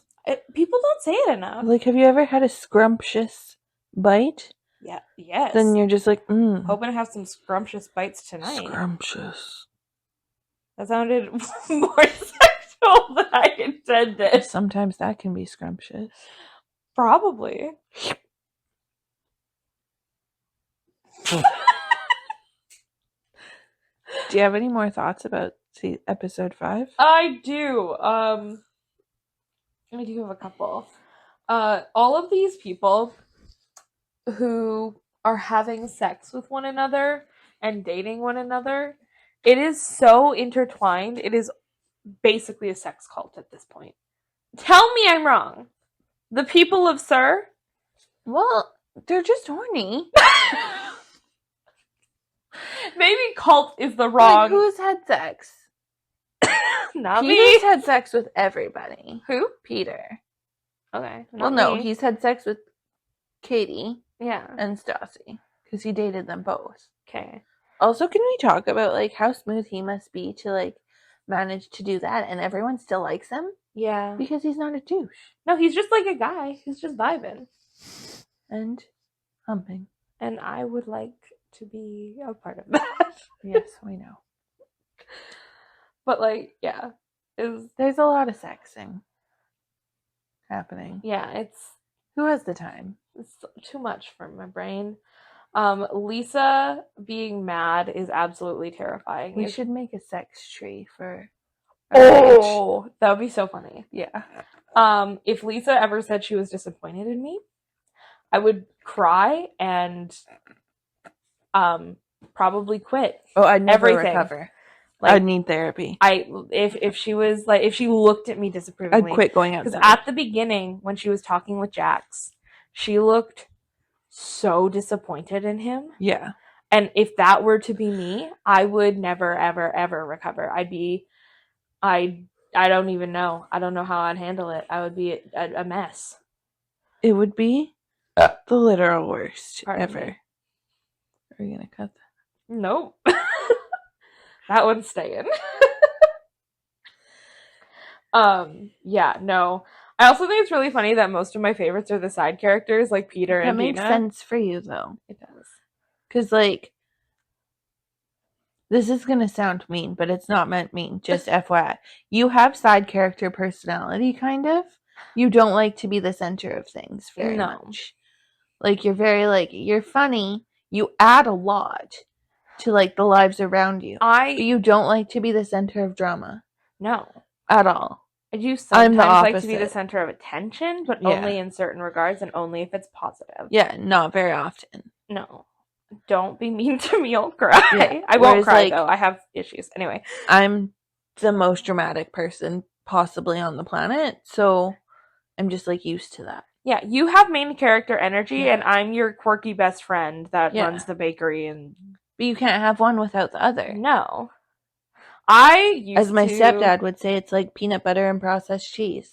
People don't say it enough. Like, have you ever had a scrumptious bite? Yeah. Yes. Then you're just like, hoping to have some scrumptious bites tonight. Scrumptious. That sounded more sexual than I intended. Sometimes that can be scrumptious. Probably. Do you have any more thoughts about episode 5? I do. I do have a couple. All of these people who are having sex with one another and dating one another, it is so intertwined. It is basically a sex cult at this point. Tell me I'm wrong. The people of Sir? Well, they're just horny. Maybe cult is the wrong. Like, who's had sex? Not Peter's me. had sex with everybody. Who? Peter. Okay. Well, no, he's had sex with Katie. Yeah. And Stassi. Because he dated them both. Okay. Also, can we talk about, like, how smooth he must be to, like, manage to do that and everyone still likes him? Yeah. Because he's not a douche. No, he's just like a guy. He's just vibing. And humping. And I would like to be a part of that. Yes, we know. But, like, yeah. There's a lot of sexing happening. Yeah, it's Who has the time? too much for my brain. Lisa being mad is absolutely terrifying. We should make a sex tree for Oh, that would be so funny. Yeah. If Lisa ever said she was disappointed in me, I would cry and probably quit. Oh, I'd never everything. recover. Like, I'd need therapy. If she was like, if she looked at me disapprovingly, I'd quit going outside. Because at the beginning, when she was talking with Jax, she looked so disappointed in him. Yeah. And if that were to be me, I would never, ever, ever recover. I don't even know. I don't know how I'd handle it. I would be a mess. It would be the literal worst Pardon ever. me. Are you going to cut that? Nope. That one's staying. Yeah, no. I also think it's really funny that most of my favorites are the side characters, like Peter and That makes Dina. sense for you, though. It does. Because, like, This is going to sound mean, but it's not meant mean. Just FYI. You have side character personality, kind of. You don't like to be the center of things very much. Like, you're very, like, you're funny. You add a lot to, like, the lives around you. But you don't like to be the center of drama. No. At all. I do sometimes like to be the opposite. center of attention, but Yeah. only in certain regards and only if it's positive. Yeah, not very often. No. Don't be mean to me, I'll cry. Yeah. I won't Whereas, cry, like, though. I have issues. Anyway. I'm the most dramatic person possibly on the planet, so I'm just, like, used to that. Yeah, you have main character energy, Yeah. and I'm your quirky best friend that Yeah. runs the bakery and... But you can't have one without the other. No. I used As my to... stepdad would say, it's like peanut butter and processed cheese.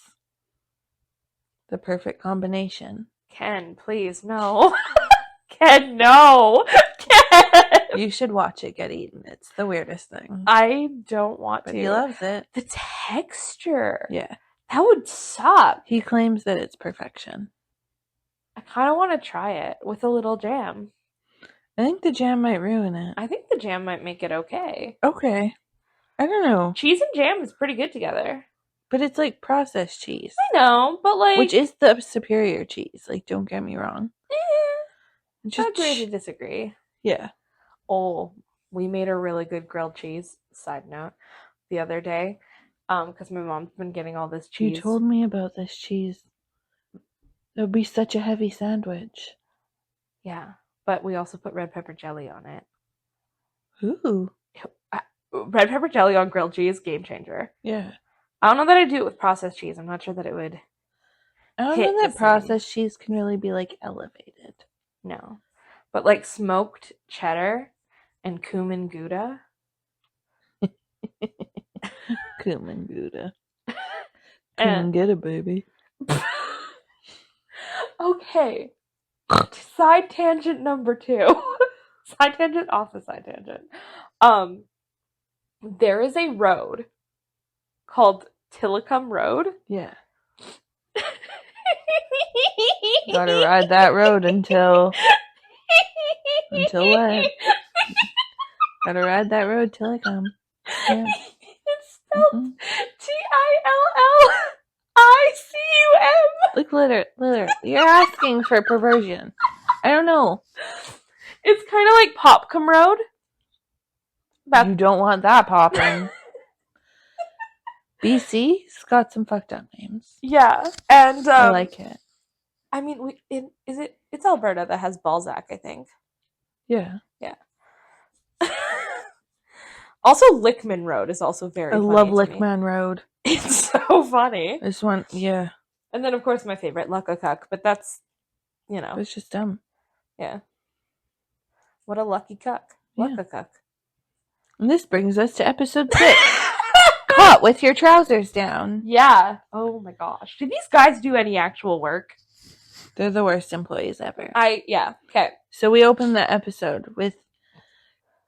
The perfect combination. Ken, please, no. Ken, no. Ken! You should watch it get eaten. It's the weirdest thing. I don't want But to. he loves it. The texture. Yeah. That would suck. He claims that it's perfection. I kind of want to try it with a little jam. I think the jam might ruin it. I think the jam might make it okay. Okay. I don't know. Cheese and jam is pretty good together. But it's like processed cheese. I know, but like... Which is the superior cheese. Like, don't get me wrong. Just agree to disagree. Yeah. Oh, we made a really good grilled cheese, side note, the other day. Because my mom's been getting all this cheese. You told me about this cheese. It would be such a heavy sandwich. Yeah, but we also put red pepper jelly on it. Ooh. Red pepper jelly on grilled cheese, game changer. Yeah. I don't know that I do it with processed cheese. I'm not sure that it would. I don't hit know the that same. processed cheese can really be, like, elevated. No. But like smoked cheddar and cumin Gouda. Cumin Gouda. And- Get it, baby. Okay. Side tangent number 2. Side tangent off the side tangent. There is a road called Tillicum Road. Yeah. Gotta ride that road until what? Gotta ride that road till I come. Yeah. It's spelled Mhm. Tillicum. Look, Liter, you're asking for perversion. I don't know. It's kind of like Popcom Road. You don't want that popping. BC's got some fucked up names. Yeah, and I like it. I mean, it's Alberta that has Balzac, I think. Yeah. Yeah. Also, Lickman Road is also very funny. I love to me. Lickman Road. It's so funny. This one, yeah. And then, of course, my favorite, Luck-a-Cuck, but that's, It's just dumb. yeah. What a lucky cuck. Yeah. Luck-a-Cuck. And this brings us to episode 6. Caught with your trousers down. Yeah. Oh my gosh. Did these guys do any actual work? They're the worst employees ever. Yeah. Okay. So we open the episode with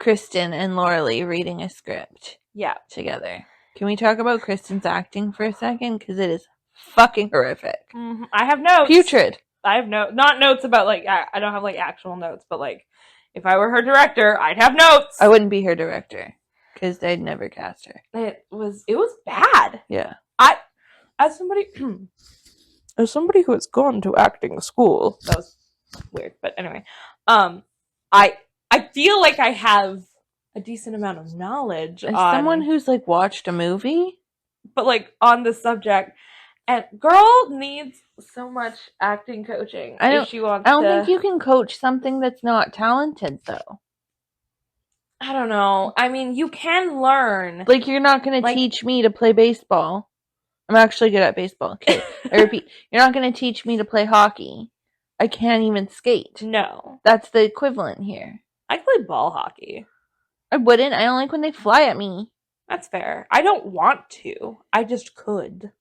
Kristen and Lauralee reading a script Yeah. together. Can we talk about Kristen's acting for a second? Because it is fucking horrific. Mm-hmm. I have notes. Putrid. I have not notes about, like, I don't have, like, actual notes, but, like, if I were her director, I'd have notes. I wouldn't be her director. Because they'd never cast her. It was bad. Yeah. As somebody who has gone to acting school, that was weird, but anyway, I feel like I have a decent amount of knowledge As on someone who's, like, watched a movie, but like on the subject, and girl needs so much acting coaching. I don't think you can coach something that's not talented, though. I don't know. I mean, you can learn. Like, you're not going to teach me to play baseball. I'm actually good at baseball. Okay, I repeat. You're not going to teach me to play hockey. I can't even skate. No. That's the equivalent here. I play ball hockey. I wouldn't. I don't like when they fly at me. That's fair. I don't want to. I just could.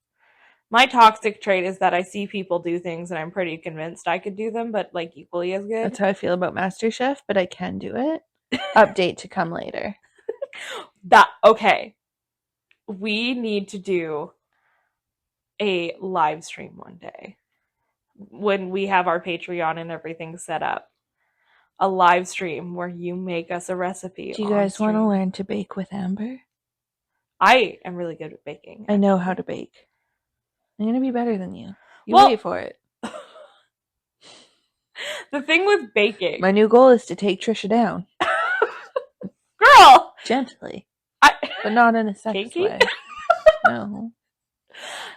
My toxic trait is that I see people do things and I'm pretty convinced I could do them, but like equally as good. That's how I feel about MasterChef, but I can do it. Update to come later. Okay. We need to do a live stream one day when we have our Patreon and everything set up. a live stream where you make us a recipe. Do you on guys want to stream. learn to bake with Amber? I am really good at baking. I know how actually. to bake. I'm going to be better than you. You Well- wait for it. The thing with baking, My new goal is to take Trisha down. girl, Gently. I But not in a sex Kinky? way. No.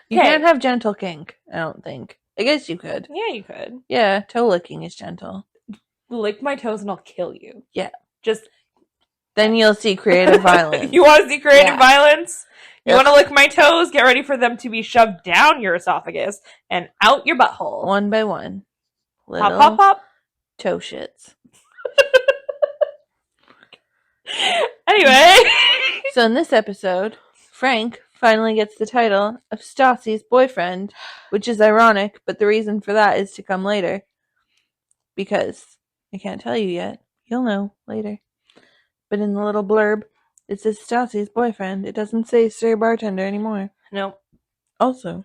You Okay. can't have gentle kink, I don't think. I guess you could. Yeah, you could Yeah, toe licking is gentle. lick my toes and I'll kill you. Yeah. Just Then you'll see creative violence. You want to see creative Yeah. violence? You Yep. want to lick my toes? Get ready for them to be shoved down your esophagus and out your butthole. One by one. Little Pop, pop, pop. toe shits. Anyway. So in this episode, Frank finally gets the title of Stassi's boyfriend, which is ironic, but the reason for that is to come later. Because I can't tell you yet. You'll know later. But in the little blurb, it says Stassi's boyfriend. It doesn't say Sir Bartender anymore. Nope. Also,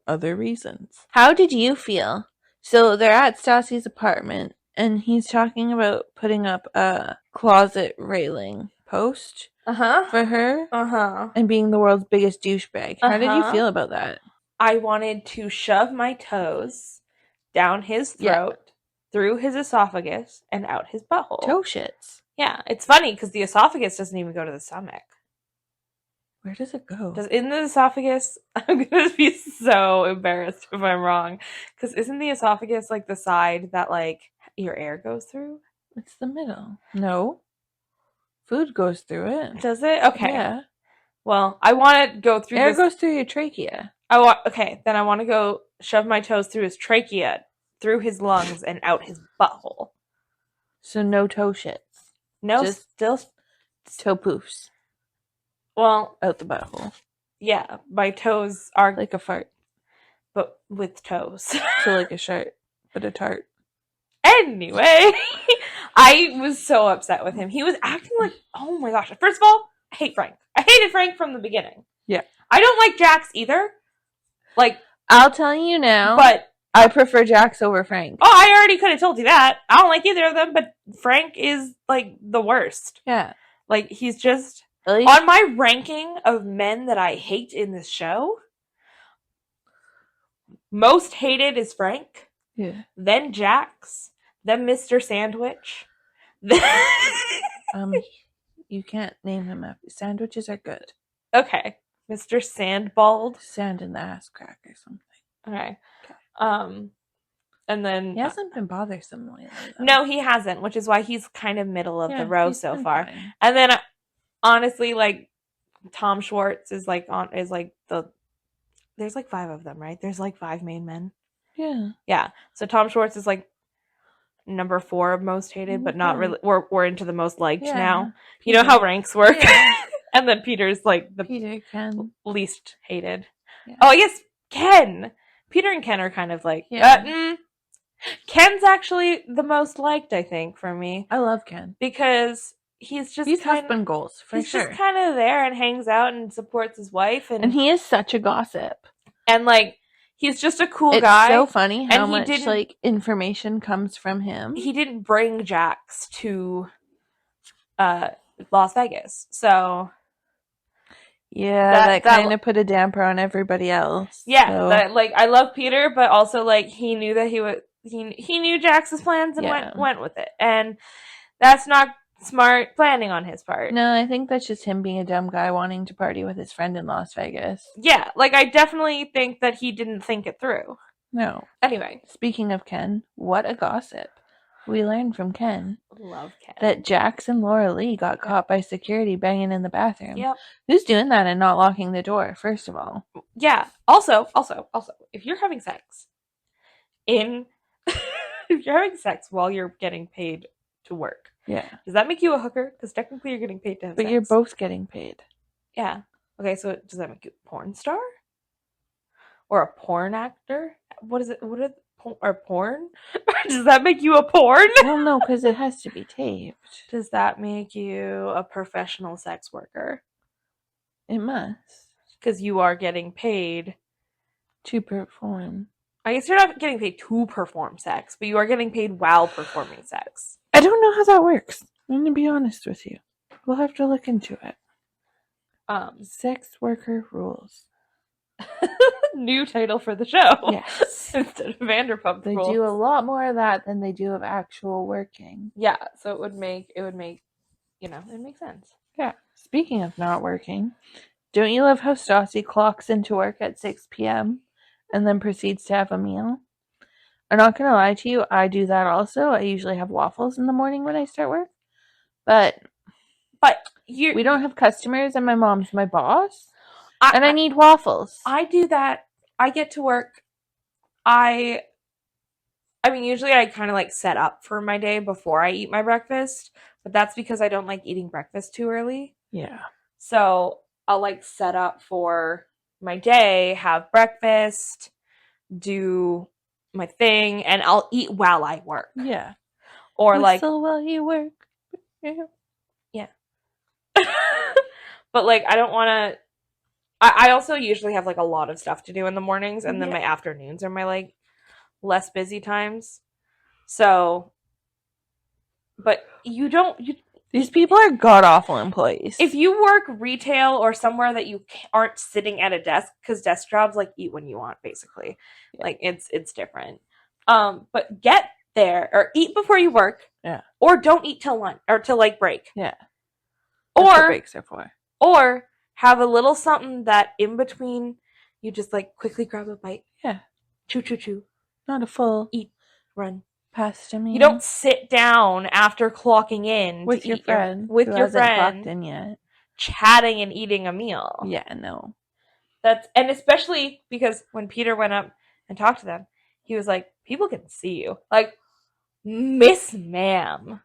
other reasons. How did you feel? So they're at Stassi's apartment, and he's talking about putting up a closet railing post Uh-huh. for her Uh-huh. and being the world's biggest douchebag. How did you Uh-huh. feel about that? I wanted to shove my toes down his Yeah. throat, through his esophagus, and out his butthole. Toe shits. Yeah, it's funny because the esophagus doesn't even go to the stomach. Where does it go? In the esophagus, I'm gonna be so embarrassed if I'm wrong. Because isn't the esophagus like the side that like your air goes through? It's the middle. No. Food goes through it. Does it? Okay. Yeah. Well, I want to go through Air this. goes through your trachea. Then I want to go shove my toes through his trachea, through his lungs, and out his butthole. So no toe shits. No, Just- still. Toe poofs Well, out the butthole. yeah, my toes are Like a fart. but with toes. So like a shirt, but a tart. Anyway, I was so upset with him. He was acting like, oh my gosh. First of all, I hate Frank. I hated Frank from the beginning. Yeah. I don't like Jax either. Like, I'll tell you now. but, I prefer Jax over Frank. oh, I already could have told you that. I don't like either of them, but Frank is, like, the worst. Yeah. Like, he's just, At least on my ranking of men that I hate in this show, most hated is Frank, yeah. then Jax, then Mr. Sandwich, You can't name him after. Sandwiches are good. okay, Mr. Sandbald. Sand in the ass crack or something. Okay. Okay. And then He hasn't been bothersome lately, though. no, he hasn't, which is why he's kind of middle of Yeah, the row he's so been far. fine. And then honestly, like Tom Schwartz is like there's like 5 of them, right? There's like 5 main men. Yeah. Yeah. So Tom Schwartz is like number 4 most hated, but not really. We're into the most liked Yeah. now. You know how ranks work. Yeah. And then Peter's like the Peter, Ken. least hated. Yeah. Oh, I guess Ken. Peter and Ken are kind of like, Yeah. Ken's actually the most liked, I think, for me, I love Ken. because he's just He's kind husband goals, for he's sure. just kind of there and hangs out and supports his wife, And he is such a gossip. and like he's just a cool It's guy. so funny how and he much didn't- like information comes from him. He didn't bring Jax to Las Vegas, so Yeah, that that- kind of put a damper on everybody else. yeah, so- that, like I love Peter, but also like he knew that he knew Jax's plans and Yeah. went with it, and that's not smart planning on his part. No, I think that's just him being a dumb guy wanting to party with his friend in Las Vegas. Yeah, like I definitely think that he didn't think it through. No. Anyway, Speaking of Ken, what a gossip. We learned from Ken love Ken. that Jax and Laura Lee got caught by security banging in the bathroom. Yep. Who's doing that and not locking the door, first of all? Yeah. Also, if you're having sex if you're having sex while you're getting paid to work, Yeah. does that make you a hooker? Because technically you're getting paid to have But sex. you're both getting paid. Yeah. Okay, so does that make you a porn star? Or a porn actor? What is it? Or porn? Does that make you a porn? Well, no, because it has to be taped. Does that make you a professional sex worker? It must. Because you are getting paid. To perform. I guess you're not getting paid to perform sex, but you are getting paid while performing sex. I don't know how that works. I'm going to be honest with you. We'll have to look into it. Sex worker rules. New title for the show. Yes. Instead of Vanderpump They Rules. do a lot more of that than they do of actual working. Yeah, so it would make it make sense. Yeah. Speaking of not working, don't you love how Stassi clocks into work at 6 p.m. and then proceeds to have a meal? I'm not going to lie to you, I do that also. I usually have waffles in the morning when I start work. But we don't have customers and my mom's my boss. And I need waffles. I do that. I get to work. I mean, usually I kind of like set up for my day before I eat my breakfast, but that's because I don't like eating breakfast too early. Yeah. So I'll like set up for my day, have breakfast, do my thing, and I'll eat while I work. Yeah. Or whistle while you work. Yeah. But like, I don't want to. I also usually have like a lot of stuff to do in the mornings, and then my afternoons are my like less busy times. So, but these people are god-awful employees. If you work retail or somewhere that you aren't sitting at a desk, because desk jobs like eat when you want, basically. Yeah. Like it's different. But get there or eat before you work. Yeah. Or don't eat till lunch or till like break. Yeah. That's what breaks are for. Or have a little something that in between you just like quickly grab a bite. Yeah. Chew. Not a full eat, run. Pasta meal. You don't sit down after clocking in with your friend. With your friend. Clocked in yet. Chatting and eating a meal. Yeah, no. And especially because when Peter went up and talked to them, he was like, people can see you. Like, Miss Ma'am.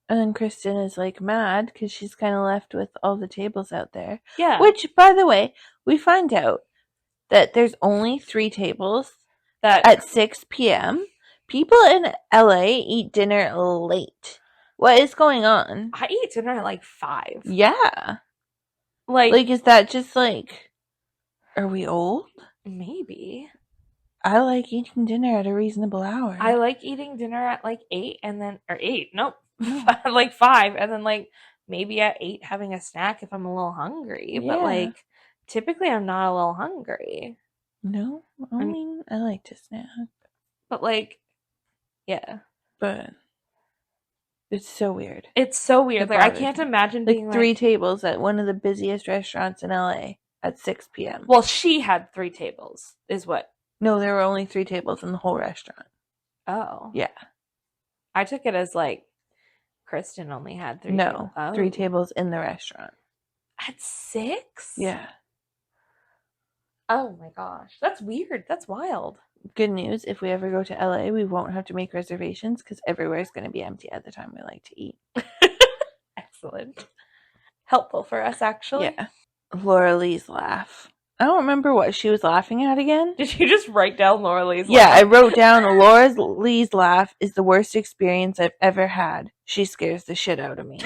And then Kristen is like mad because she's kind of left with all the tables out there. Yeah. Which, by the way, we find out that there's only 3 tables at 6 p.m. People in LA eat dinner late. What is going on? I eat dinner at like 5. Yeah. Like is that just like, are we old? Maybe. I like eating dinner at a reasonable hour. I like eating dinner at like 8 and then, or 8, nope. Like 5 and then like maybe at 8 having a snack if I'm a little hungry. Yeah. But like typically I'm not a little hungry. No, I mean I like to snack. But like, yeah. But it's so weird. It's so weird. Like I can't imagine being like 3 tables at one of the busiest restaurants in LA at 6 p.m. Well, she had 3 tables, is what? No, there were only 3 tables in the whole restaurant. Oh. Yeah. I took it as like Kristen only had 3 tables. No, 3 tables in the restaurant. At 6? Yeah. Oh my gosh. That's weird. That's wild. Good news, if we ever go to LA, we won't have to make reservations because everywhere is going to be empty at the time we like to eat. Excellent. Helpful for us, actually. Yeah. Laura Lee's laugh. I don't remember what she was laughing at again. Did you just write down Laura Lee's laugh? Yeah, I wrote down Laura Lee's laugh is the worst experience I've ever had. She scares the shit out of me.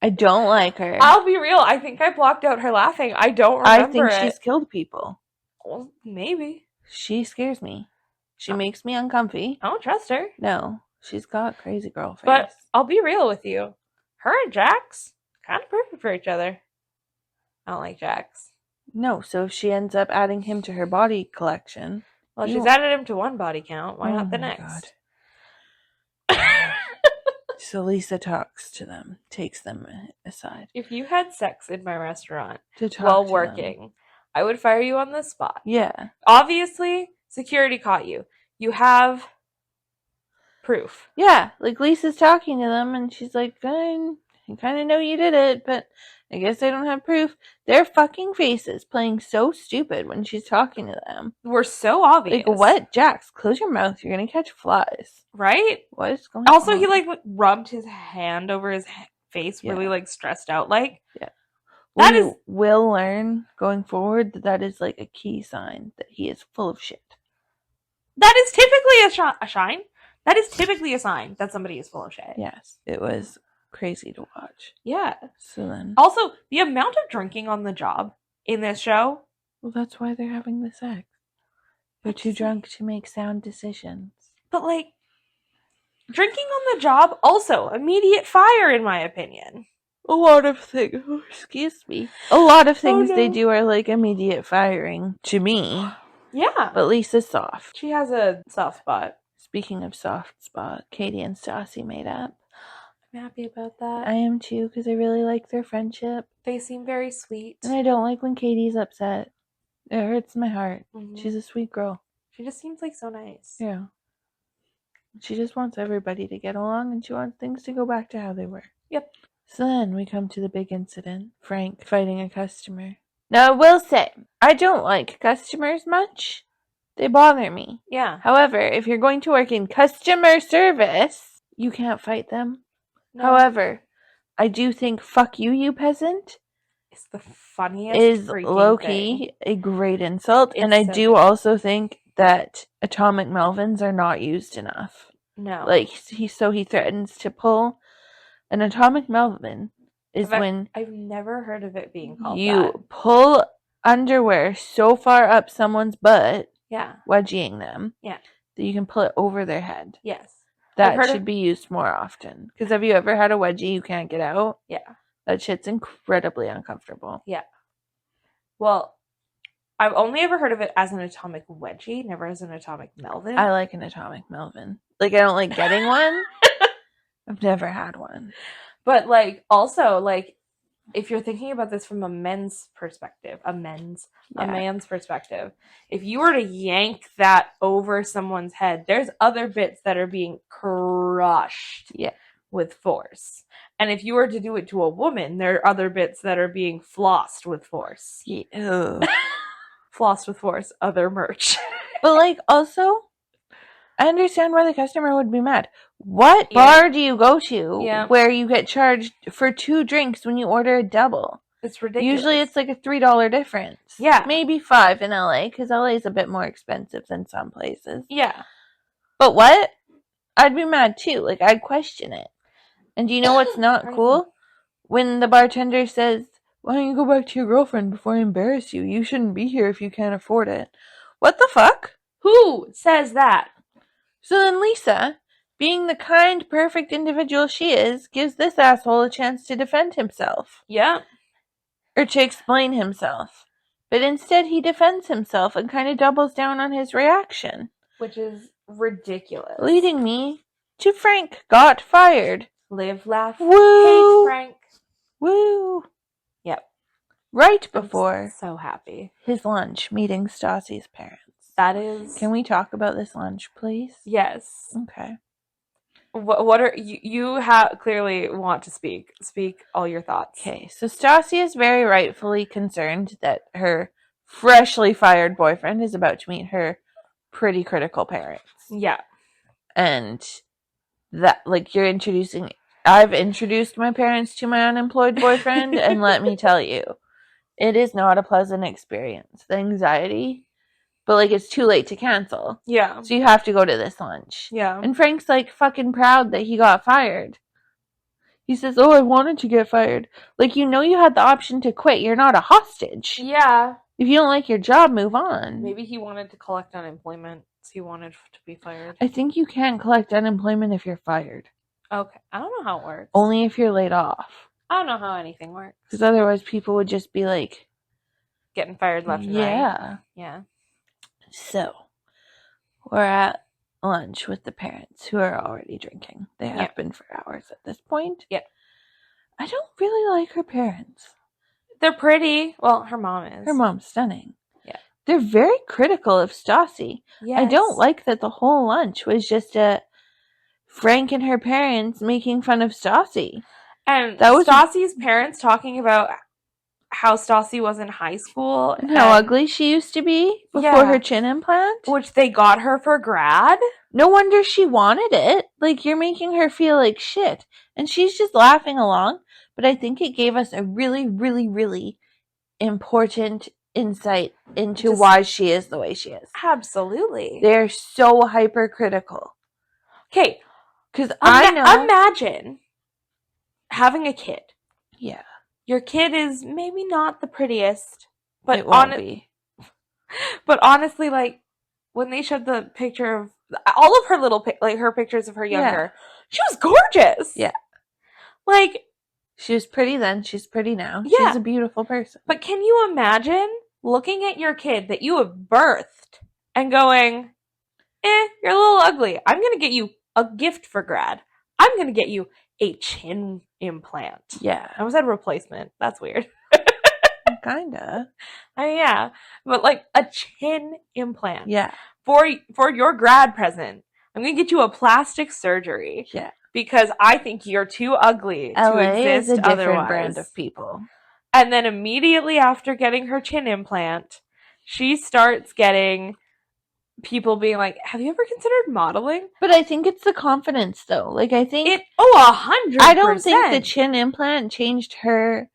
I don't like her. I'll be real. I think I blocked out her laughing. I don't remember I think she's killed people. Well, maybe. She scares me. She makes me uncomfy. I don't trust her. No, she's got crazy girl face. But I'll be real with you. Her and Jax, kind of perfect for each other. I don't like Jax. No, so if she ends up adding him to her body collection. Well, she's added him to one body count. Why not the next? So Lisa talks to them, takes them aside. If you had sex in my restaurant while working, I would fire you on the spot. Yeah. Obviously, security caught you. You have proof. Yeah, like Lisa's talking to them and she's like, I kind of know you did it, but I guess I don't have proof. Their fucking faces playing so stupid when she's talking to them. We're so obvious. Like, what? Jax, close your mouth. You're going to catch flies. Right? What is going on? Also, he like rubbed his hand over his face, really like stressed out. Like, yeah. We will learn going forward that is like a key sign that he is full of shit. That is typically a sign. That is typically a sign that somebody is full of shit. Yes. It was crazy to watch. Yeah. So then. Also, the amount of drinking on the job in this show. Well, that's why they're having the sex. They're too drunk to make sound decisions. But like, Drinking on the job, also immediate fire, in my opinion. A lot of things. Excuse me. A lot of things no. they do are like immediate firing to me. Yeah. But Lisa's soft. She has a soft spot. Speaking of soft spot, Katie and Stassi made up. I'm happy about that. I am too, because I really like their friendship. They seem very sweet. And I don't like when Katie's upset. It hurts my heart. Mhm. She's a sweet girl. She just seems like so nice. Yeah. She just wants everybody to get along, and she wants things to go back to how they were. Yep. So then we come to the big incident. Frank fighting a customer. Now, I will say, I don't like customers much. They bother me. Yeah. However, if you're going to work in customer service, you can't fight them. No. However, I do think "fuck you, you peasant" It's the funniest is freaking low-key thing. a great insult. It's And I so do good. also think that atomic Melvins are not used enough. No. Like, he threatens to pull an atomic Melvin is when I've never heard of it being called you that. pull underwear so far up someone's butt, Yeah. wedging them, Yeah. that you can pull it over their head. Yes. That heard should of- be used more often. Because have you ever had a wedgie you can't get out? Yeah. That shit's incredibly uncomfortable. Yeah. Well, I've only ever heard of it as an atomic wedgie, never as an atomic Melvin. I like an atomic Melvin. Like, I don't like getting one. I've never had one. But, like, also, like, if you're thinking about this from a man's perspective, a man's perspective, if you were to yank that over someone's head, there's other bits that are being crushed with force. And if you were to do it to a woman, there are other bits that are being flossed with force. Yeah. Flossed with force, other merch. But, like, also, I understand why the customer would be mad. What bar do you go to where you get charged for 2 drinks when you order a double? It's ridiculous. Usually it's like a $3 difference. Yeah. Maybe 5 in LA, because LA is a bit more expensive than some places. Yeah. But what? I'd be mad too. Like, I'd question it. And do you know what's not cool? When the bartender says, "Why don't you go back to your girlfriend before I embarrass you? You shouldn't be here if you can't afford it." What the fuck? Who says that? So then Lisa, being the kind, perfect individual she is, gives this asshole a chance to defend himself. Yeah. Or to explain himself. But instead he defends himself and kind of doubles down on his reaction. Which is ridiculous. Leading me to Frank got fired. Live, laugh, Woo! hate Frank. Woo! Yep. Right before I'm so happy. his lunch, meeting Stassi's parents. That is... Can we talk about this lunch, please? Yes. Okay. What are... You have clearly want to speak. Speak all your thoughts. Okay, so Stassi is very rightfully concerned that her freshly fired boyfriend is about to meet her pretty critical parents. Yeah. And that, like, I've introduced my parents to my unemployed boyfriend, and let me tell you, it is not a pleasant experience. The anxiety, but, like, it's too late to cancel. Yeah. So you have to go to this lunch. Yeah. And Frank's, like, fucking proud that he got fired. He says, "Oh, I wanted to get fired." Like, you know you had the option to quit. You're not a hostage. Yeah. If you don't like your job, move on. Maybe he wanted to collect unemployment. So he wanted to be fired. I think you can't collect unemployment if you're fired. Okay. I don't know how it works. Only if you're laid off. I don't know how anything works. Because otherwise people would just be like... Getting fired left and right. Yeah. Yeah. So, we're at lunch with the parents who are already drinking. They have been for hours at this point. Yeah. I don't really like her parents. They're pretty. Well, her mom is. Her mom's stunning. Yeah. They're very critical of Stassi. Yes. I don't like that the whole lunch was just Frank and her parents making fun of Stassi. And that was Stassi's parents talking about how Stassi was in high school. And how ugly she used to be before her chin implant. Which they got her for grad. No wonder she wanted it. Like, you're making her feel like shit. And she's just laughing along. But I think it gave us a really, really, really important insight into why she is the way she is. Absolutely. They're so hypercritical. Okay. Because I know... Imagine having a kid. Yeah. Your kid is maybe not the prettiest. But it won't be. But honestly, like, when they showed the picture of all of her little like her pictures of her younger, she was gorgeous. Yeah. Like, she was pretty then, she's pretty now. Yeah. She's a beautiful person. But can you imagine looking at your kid that you have birthed and going, you're a little ugly. I'm going to get you a gift for grad. I'm going to get you a chin implant. Yeah. I almost said replacement. That's weird. Kinda. Yeah. But like a chin implant. Yeah. For your grad present, I'm going to get you a plastic surgery. Yeah. Because I think you're too ugly LA to exist is a different otherwise. brand of people. And then immediately after getting her chin implant, she starts getting people being like, have you ever considered modeling? But I think it's the confidence, though. Like, I think... 100%. I don't think the chin implant changed her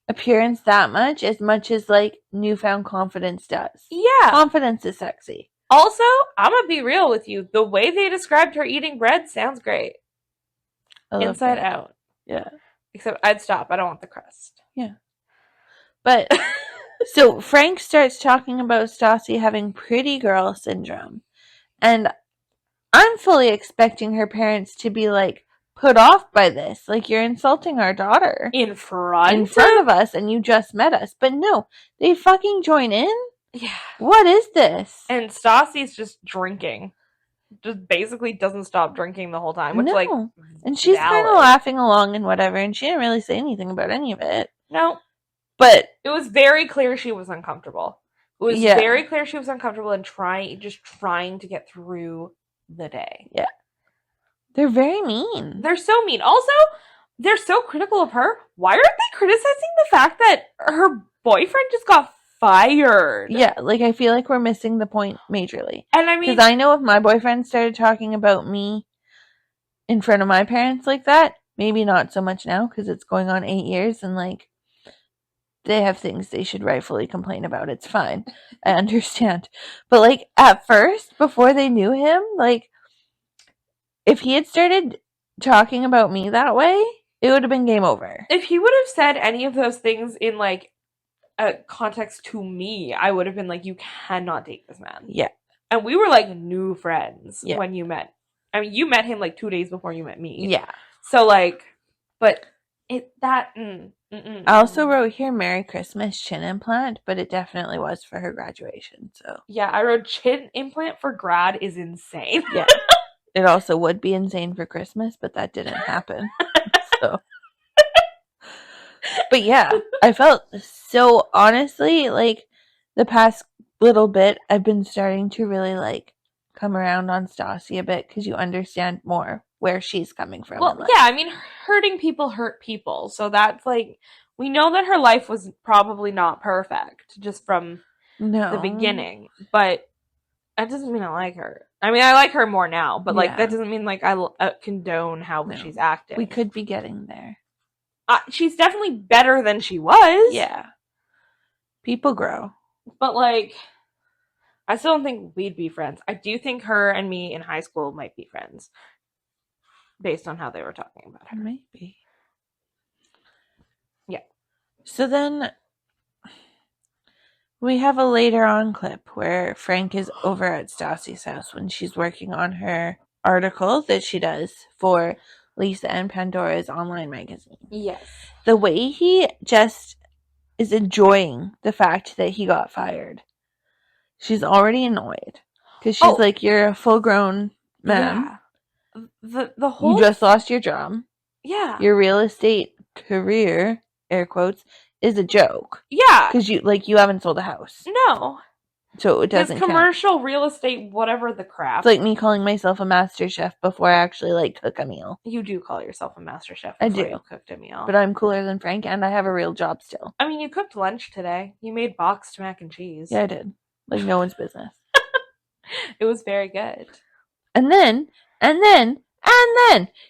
appearance that much as, like, newfound confidence does. Yeah. Confidence is sexy. Also, I'm going to be real with you. The way they described her eating bread sounds great. Inside out. Yeah. Except I'd stop. I don't want the crust. Yeah. But, so Frank starts talking about Stassi having pretty girl syndrome. And I'm fully expecting her parents to be, like, put off by this. Like, you're insulting our daughter. In front of us, and you just met us. But no, they fucking join in? Yeah. What is this? And Stassi's just drinking. Just basically doesn't stop drinking the whole time. Which, like, and she's kind of valid. laughing along and whatever, and she didn't really say anything about any of it. No. But it was very clear she was uncomfortable. It was very clear she was uncomfortable and trying to get through the day. Yeah. They're very mean. They're so mean. Also, they're so critical of her. Why aren't they criticizing the fact that her boyfriend just got fired? Yeah, like, I feel like we're missing the point majorly. And I mean... because I know if my boyfriend started talking about me in front of my parents like that, maybe not so much now, because it's going on 8 years, and, like, they have things they should rightfully complain about. It's fine. I understand. But, like, at first, before they knew him, like, if he had started talking about me that way, it would have been game over. If he would have said any of those things in, like, a context to me, I would have been like, you cannot date this man. Yeah. And we were, like, new friends when you met. I mean, you met him, like, 2 days before you met me. Yeah. So, like, but I also wrote here, Merry Christmas chin implant, but it definitely was for her graduation, so. Yeah, I wrote chin implant for grad is insane. Yeah. It also would be insane for Christmas, but that didn't happen. So. But yeah, I felt so, honestly, like, the past little bit, I've been starting to really, like, come around on Stassi a bit, because you understand more where she's coming from. Well, yeah, I mean, hurting people hurt people. So that's, like, we know that her life was probably not perfect, just from the beginning. But that doesn't mean I like her. I mean, I like her more now, but, like, that doesn't mean, like, I condone how she's acting. We could be getting there. She's definitely better than she was. Yeah. People grow. But, like, I still don't think we'd be friends. I do think her and me in high school might be friends. Based on how they were talking about her. Maybe. Yeah. So then we have a later on clip where Frank is over at Stassi's house when she's working on her article that she does for Lisa and Pandora's online magazine. Yes. The way he just is enjoying the fact that he got fired. She's already annoyed. Because she's like, you're a full-grown man. Yeah. The whole... You just lost your job. Yeah. Your real estate career, air quotes, is a joke. Yeah. Because you haven't sold a house. No. So it doesn't count. Commercial real estate, whatever the crap. It's like me calling myself a master chef before I actually, like, cook a meal. You do call yourself a master chef I before do. you cooked a meal. But I'm cooler than Frank, and I have a real job still. I mean, you cooked lunch today. You made boxed mac and cheese. Yeah, I did. Like, no one's business. It was very good. And then,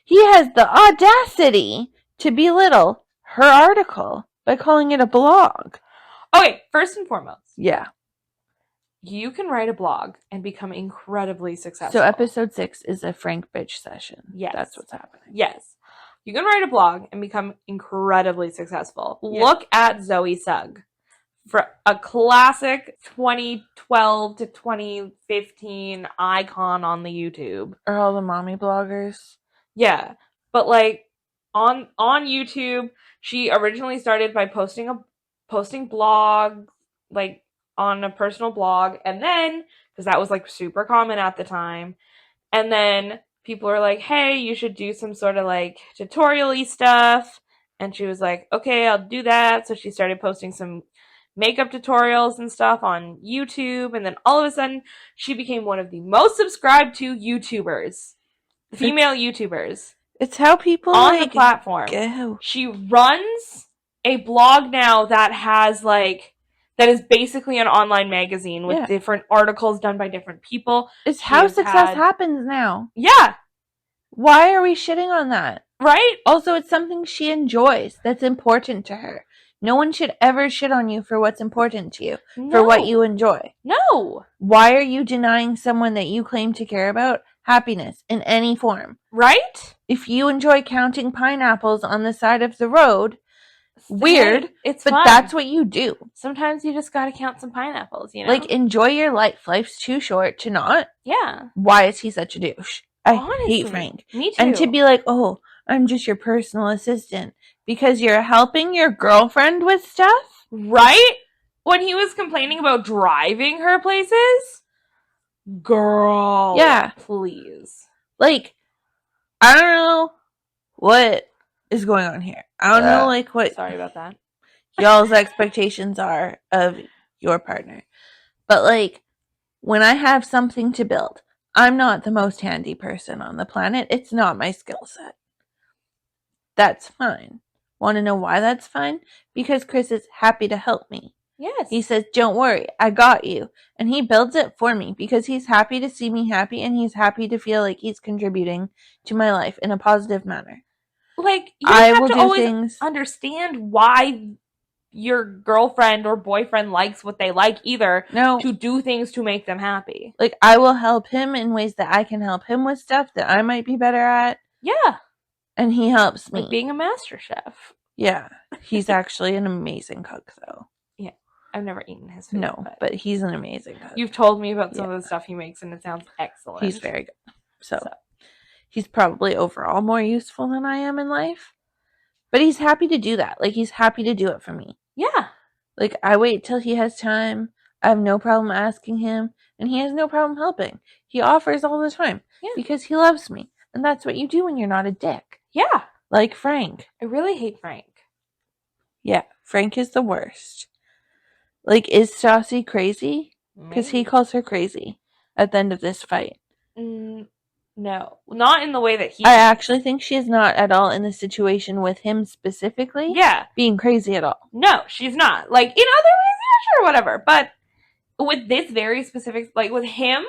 he has the audacity to belittle her article by calling it a blog. Okay, first and foremost. Yeah. You can write a blog and become incredibly successful. So episode 6 is a Frank bitch session. Yes. That's what's happening. Yes. You can write a blog and become incredibly successful. Yeah. Look at Zoe Sugg. for a classic 2012 to 2015 icon on the YouTube. Or all the mommy bloggers. Yeah, but like on YouTube, she originally started by posting blog, like on a personal blog, and then because that was like super common at the time, and then people were like, "Hey, you should do some sort of like tutorial-y stuff," and she was like, "Okay, I'll do that." So she started posting some makeup tutorials and stuff on YouTube, and then all of a sudden, she became one of the most subscribed to YouTubers. Female YouTubers It's how people on like the platform. go. She runs a blog now that has like that is basically an online magazine with different articles done by different people. It's how success happens now. Yeah. Why are we shitting on that? Right? Also, it's something she enjoys that's important to her. No one should ever shit on you for what's important to you, for what you enjoy. No. Why are you denying someone that you claim to care about happiness in any form? Right? If you enjoy counting pineapples on the side of the road, weird, it's but fun. that's what you do. Sometimes you just gotta count some pineapples, you know? Like, enjoy your life. Life's too short to not. Yeah. Why is he such a douche? I Honestly, hate Frank. Me too. And to be like, oh, I'm just your personal assistant because you're helping your girlfriend with stuff? Right? When he was complaining about driving her places? Girl. Yeah. Please. Like, I don't know what is going on here. I don't know, like, what Sorry about that. y'all's expectations are of your partner. But, like, when I have something to build, I'm not the most handy person on the planet. It's not my skill set. That's fine. Want to know why that's fine? Because Chris is happy to help me. Yes. He says, don't worry, I got you. And he builds it for me because he's happy to see me happy and he's happy to feel like he's contributing to my life in a positive manner. Like, you have to always understand why your girlfriend or boyfriend likes what they like either. No. To do things to make them happy. Like, I will help him in ways that I can help him with stuff that I might be better at. Yeah. And he helps me. Like being a master chef. Yeah. He's actually an amazing cook, though. Yeah. I've never eaten his food. No, but he's an amazing cook. You've told me about some of the stuff he makes, and it sounds excellent. He's very good. So, he's probably overall more useful than I am in life. But he's happy to do that. Like, he's happy to do it for me. Yeah. Like, I wait till he has time. I have no problem asking him. And he has no problem helping. He offers all the time. Yeah. Because he loves me. And that's what you do when you're not a dick. Yeah. Like Frank. I really hate Frank. Yeah. Frank is the worst. Like, is Stassi crazy? Because he calls her crazy at the end of this fight. No. Not in the way that he... I actually think she is not at all in the situation with him specifically. Yeah. Being crazy at all. No, she's not. Like, in other ways, yeah, sure, whatever. But with this very specific... Like, with him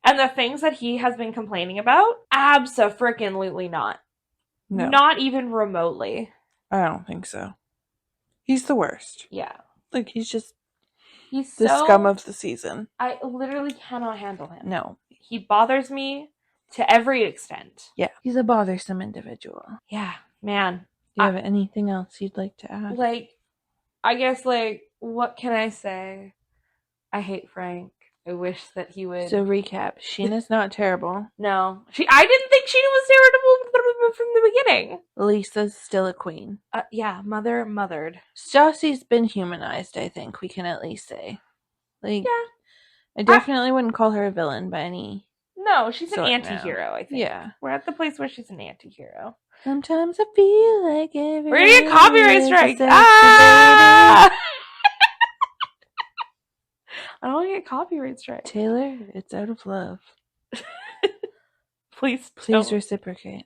and the things that he has been complaining about, abso-frickin-lutely not. No. Not even remotely. I don't think so. He's the worst. Yeah. Like, he's the scum of the season. I literally cannot handle him. No. He bothers me to every extent. Yeah. He's a bothersome individual. Yeah, man. Do you have anything else you'd like to add? Like, I guess, like, what can I say? I hate Frank. I wish that he would... So, recap. Sheena's not terrible. No. I didn't think Sheena was terrible from the beginning. Lisa's still a queen. Yeah, mothered. Stassi's been humanized, I think we can at least say. Like, yeah. I definitely wouldn't call her a villain by any... No, she's an anti-hero, I think. Yeah. We're at the place where she's an anti-hero. Sometimes I feel like everyone... We're gonna get copyright strike! Ah! I don't want to get copyright strike. Taylor, it's out of love. Please reciprocate.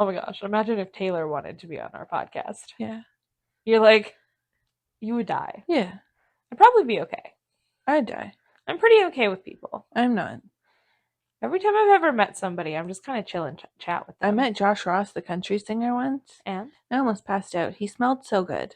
Oh my gosh, imagine if Taylor wanted to be on our podcast. Yeah. You're like, you would die. Yeah. I'd probably be okay. I'd die. I'm pretty okay with people. I'm not. Every time I've ever met somebody, I'm just kind of chill and chat with them. I met Josh Ross, the country singer, once. And? I almost passed out. He smelled so good.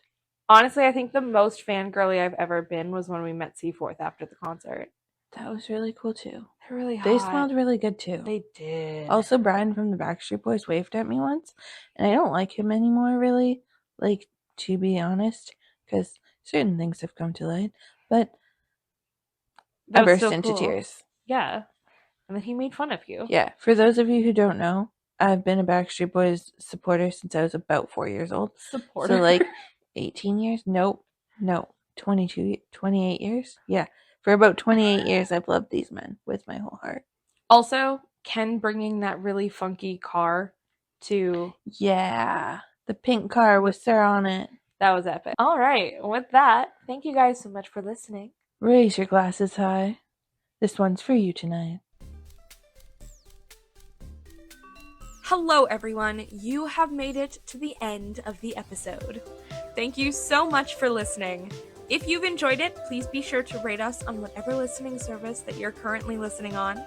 Honestly, I think the most fangirly I've ever been was when we met Seaforth after the concert. That was really cool, too. They're really hot. They smelled really good, too. They did. Also, Brian from the Backstreet Boys waved at me once, and I don't like him anymore, really. Like, to be honest, because certain things have come to light, but I That's burst still into cool. tears. Yeah. And then he made fun of you. Yeah, for those of you who don't know, I've been a Backstreet Boys supporter since I was about 4 years old. Supporter. So like 18 years? No, 28 years? Yeah, for about 28 years I've loved these men with my whole heart. Also, Ken bringing that really funky car to... Yeah, the pink car with Sarah on it. That was epic. All right, with that, thank you guys so much for listening. Raise your glasses high. This one's for you tonight. Hello, everyone. You have made it to the end of the episode. Thank you so much for listening. If you've enjoyed it, please be sure to rate us on whatever listening service that you're currently listening on,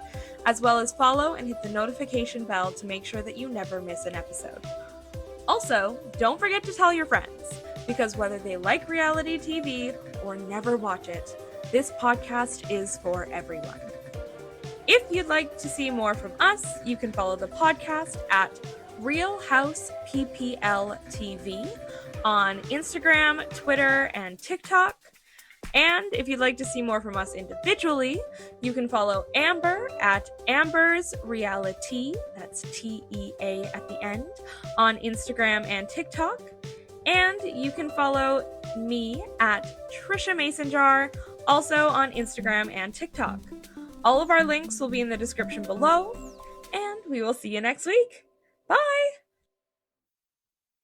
as well as follow and hit the notification bell to make sure that you never miss an episode. Also, don't forget to tell your friends, because whether they like reality TV or never watch it, this podcast is for everyone. If you'd like to see more from us, you can follow the podcast at Real House PPL TV on Instagram, Twitter, and TikTok. And if you'd like to see more from us individually, you can follow Amber at Amber's Reality, that's TEA at the end, on Instagram and TikTok. And you can follow me at Trisha Masonjar, also on Instagram and TikTok. All of our links will be in the description below, and we will see you next week. Bye!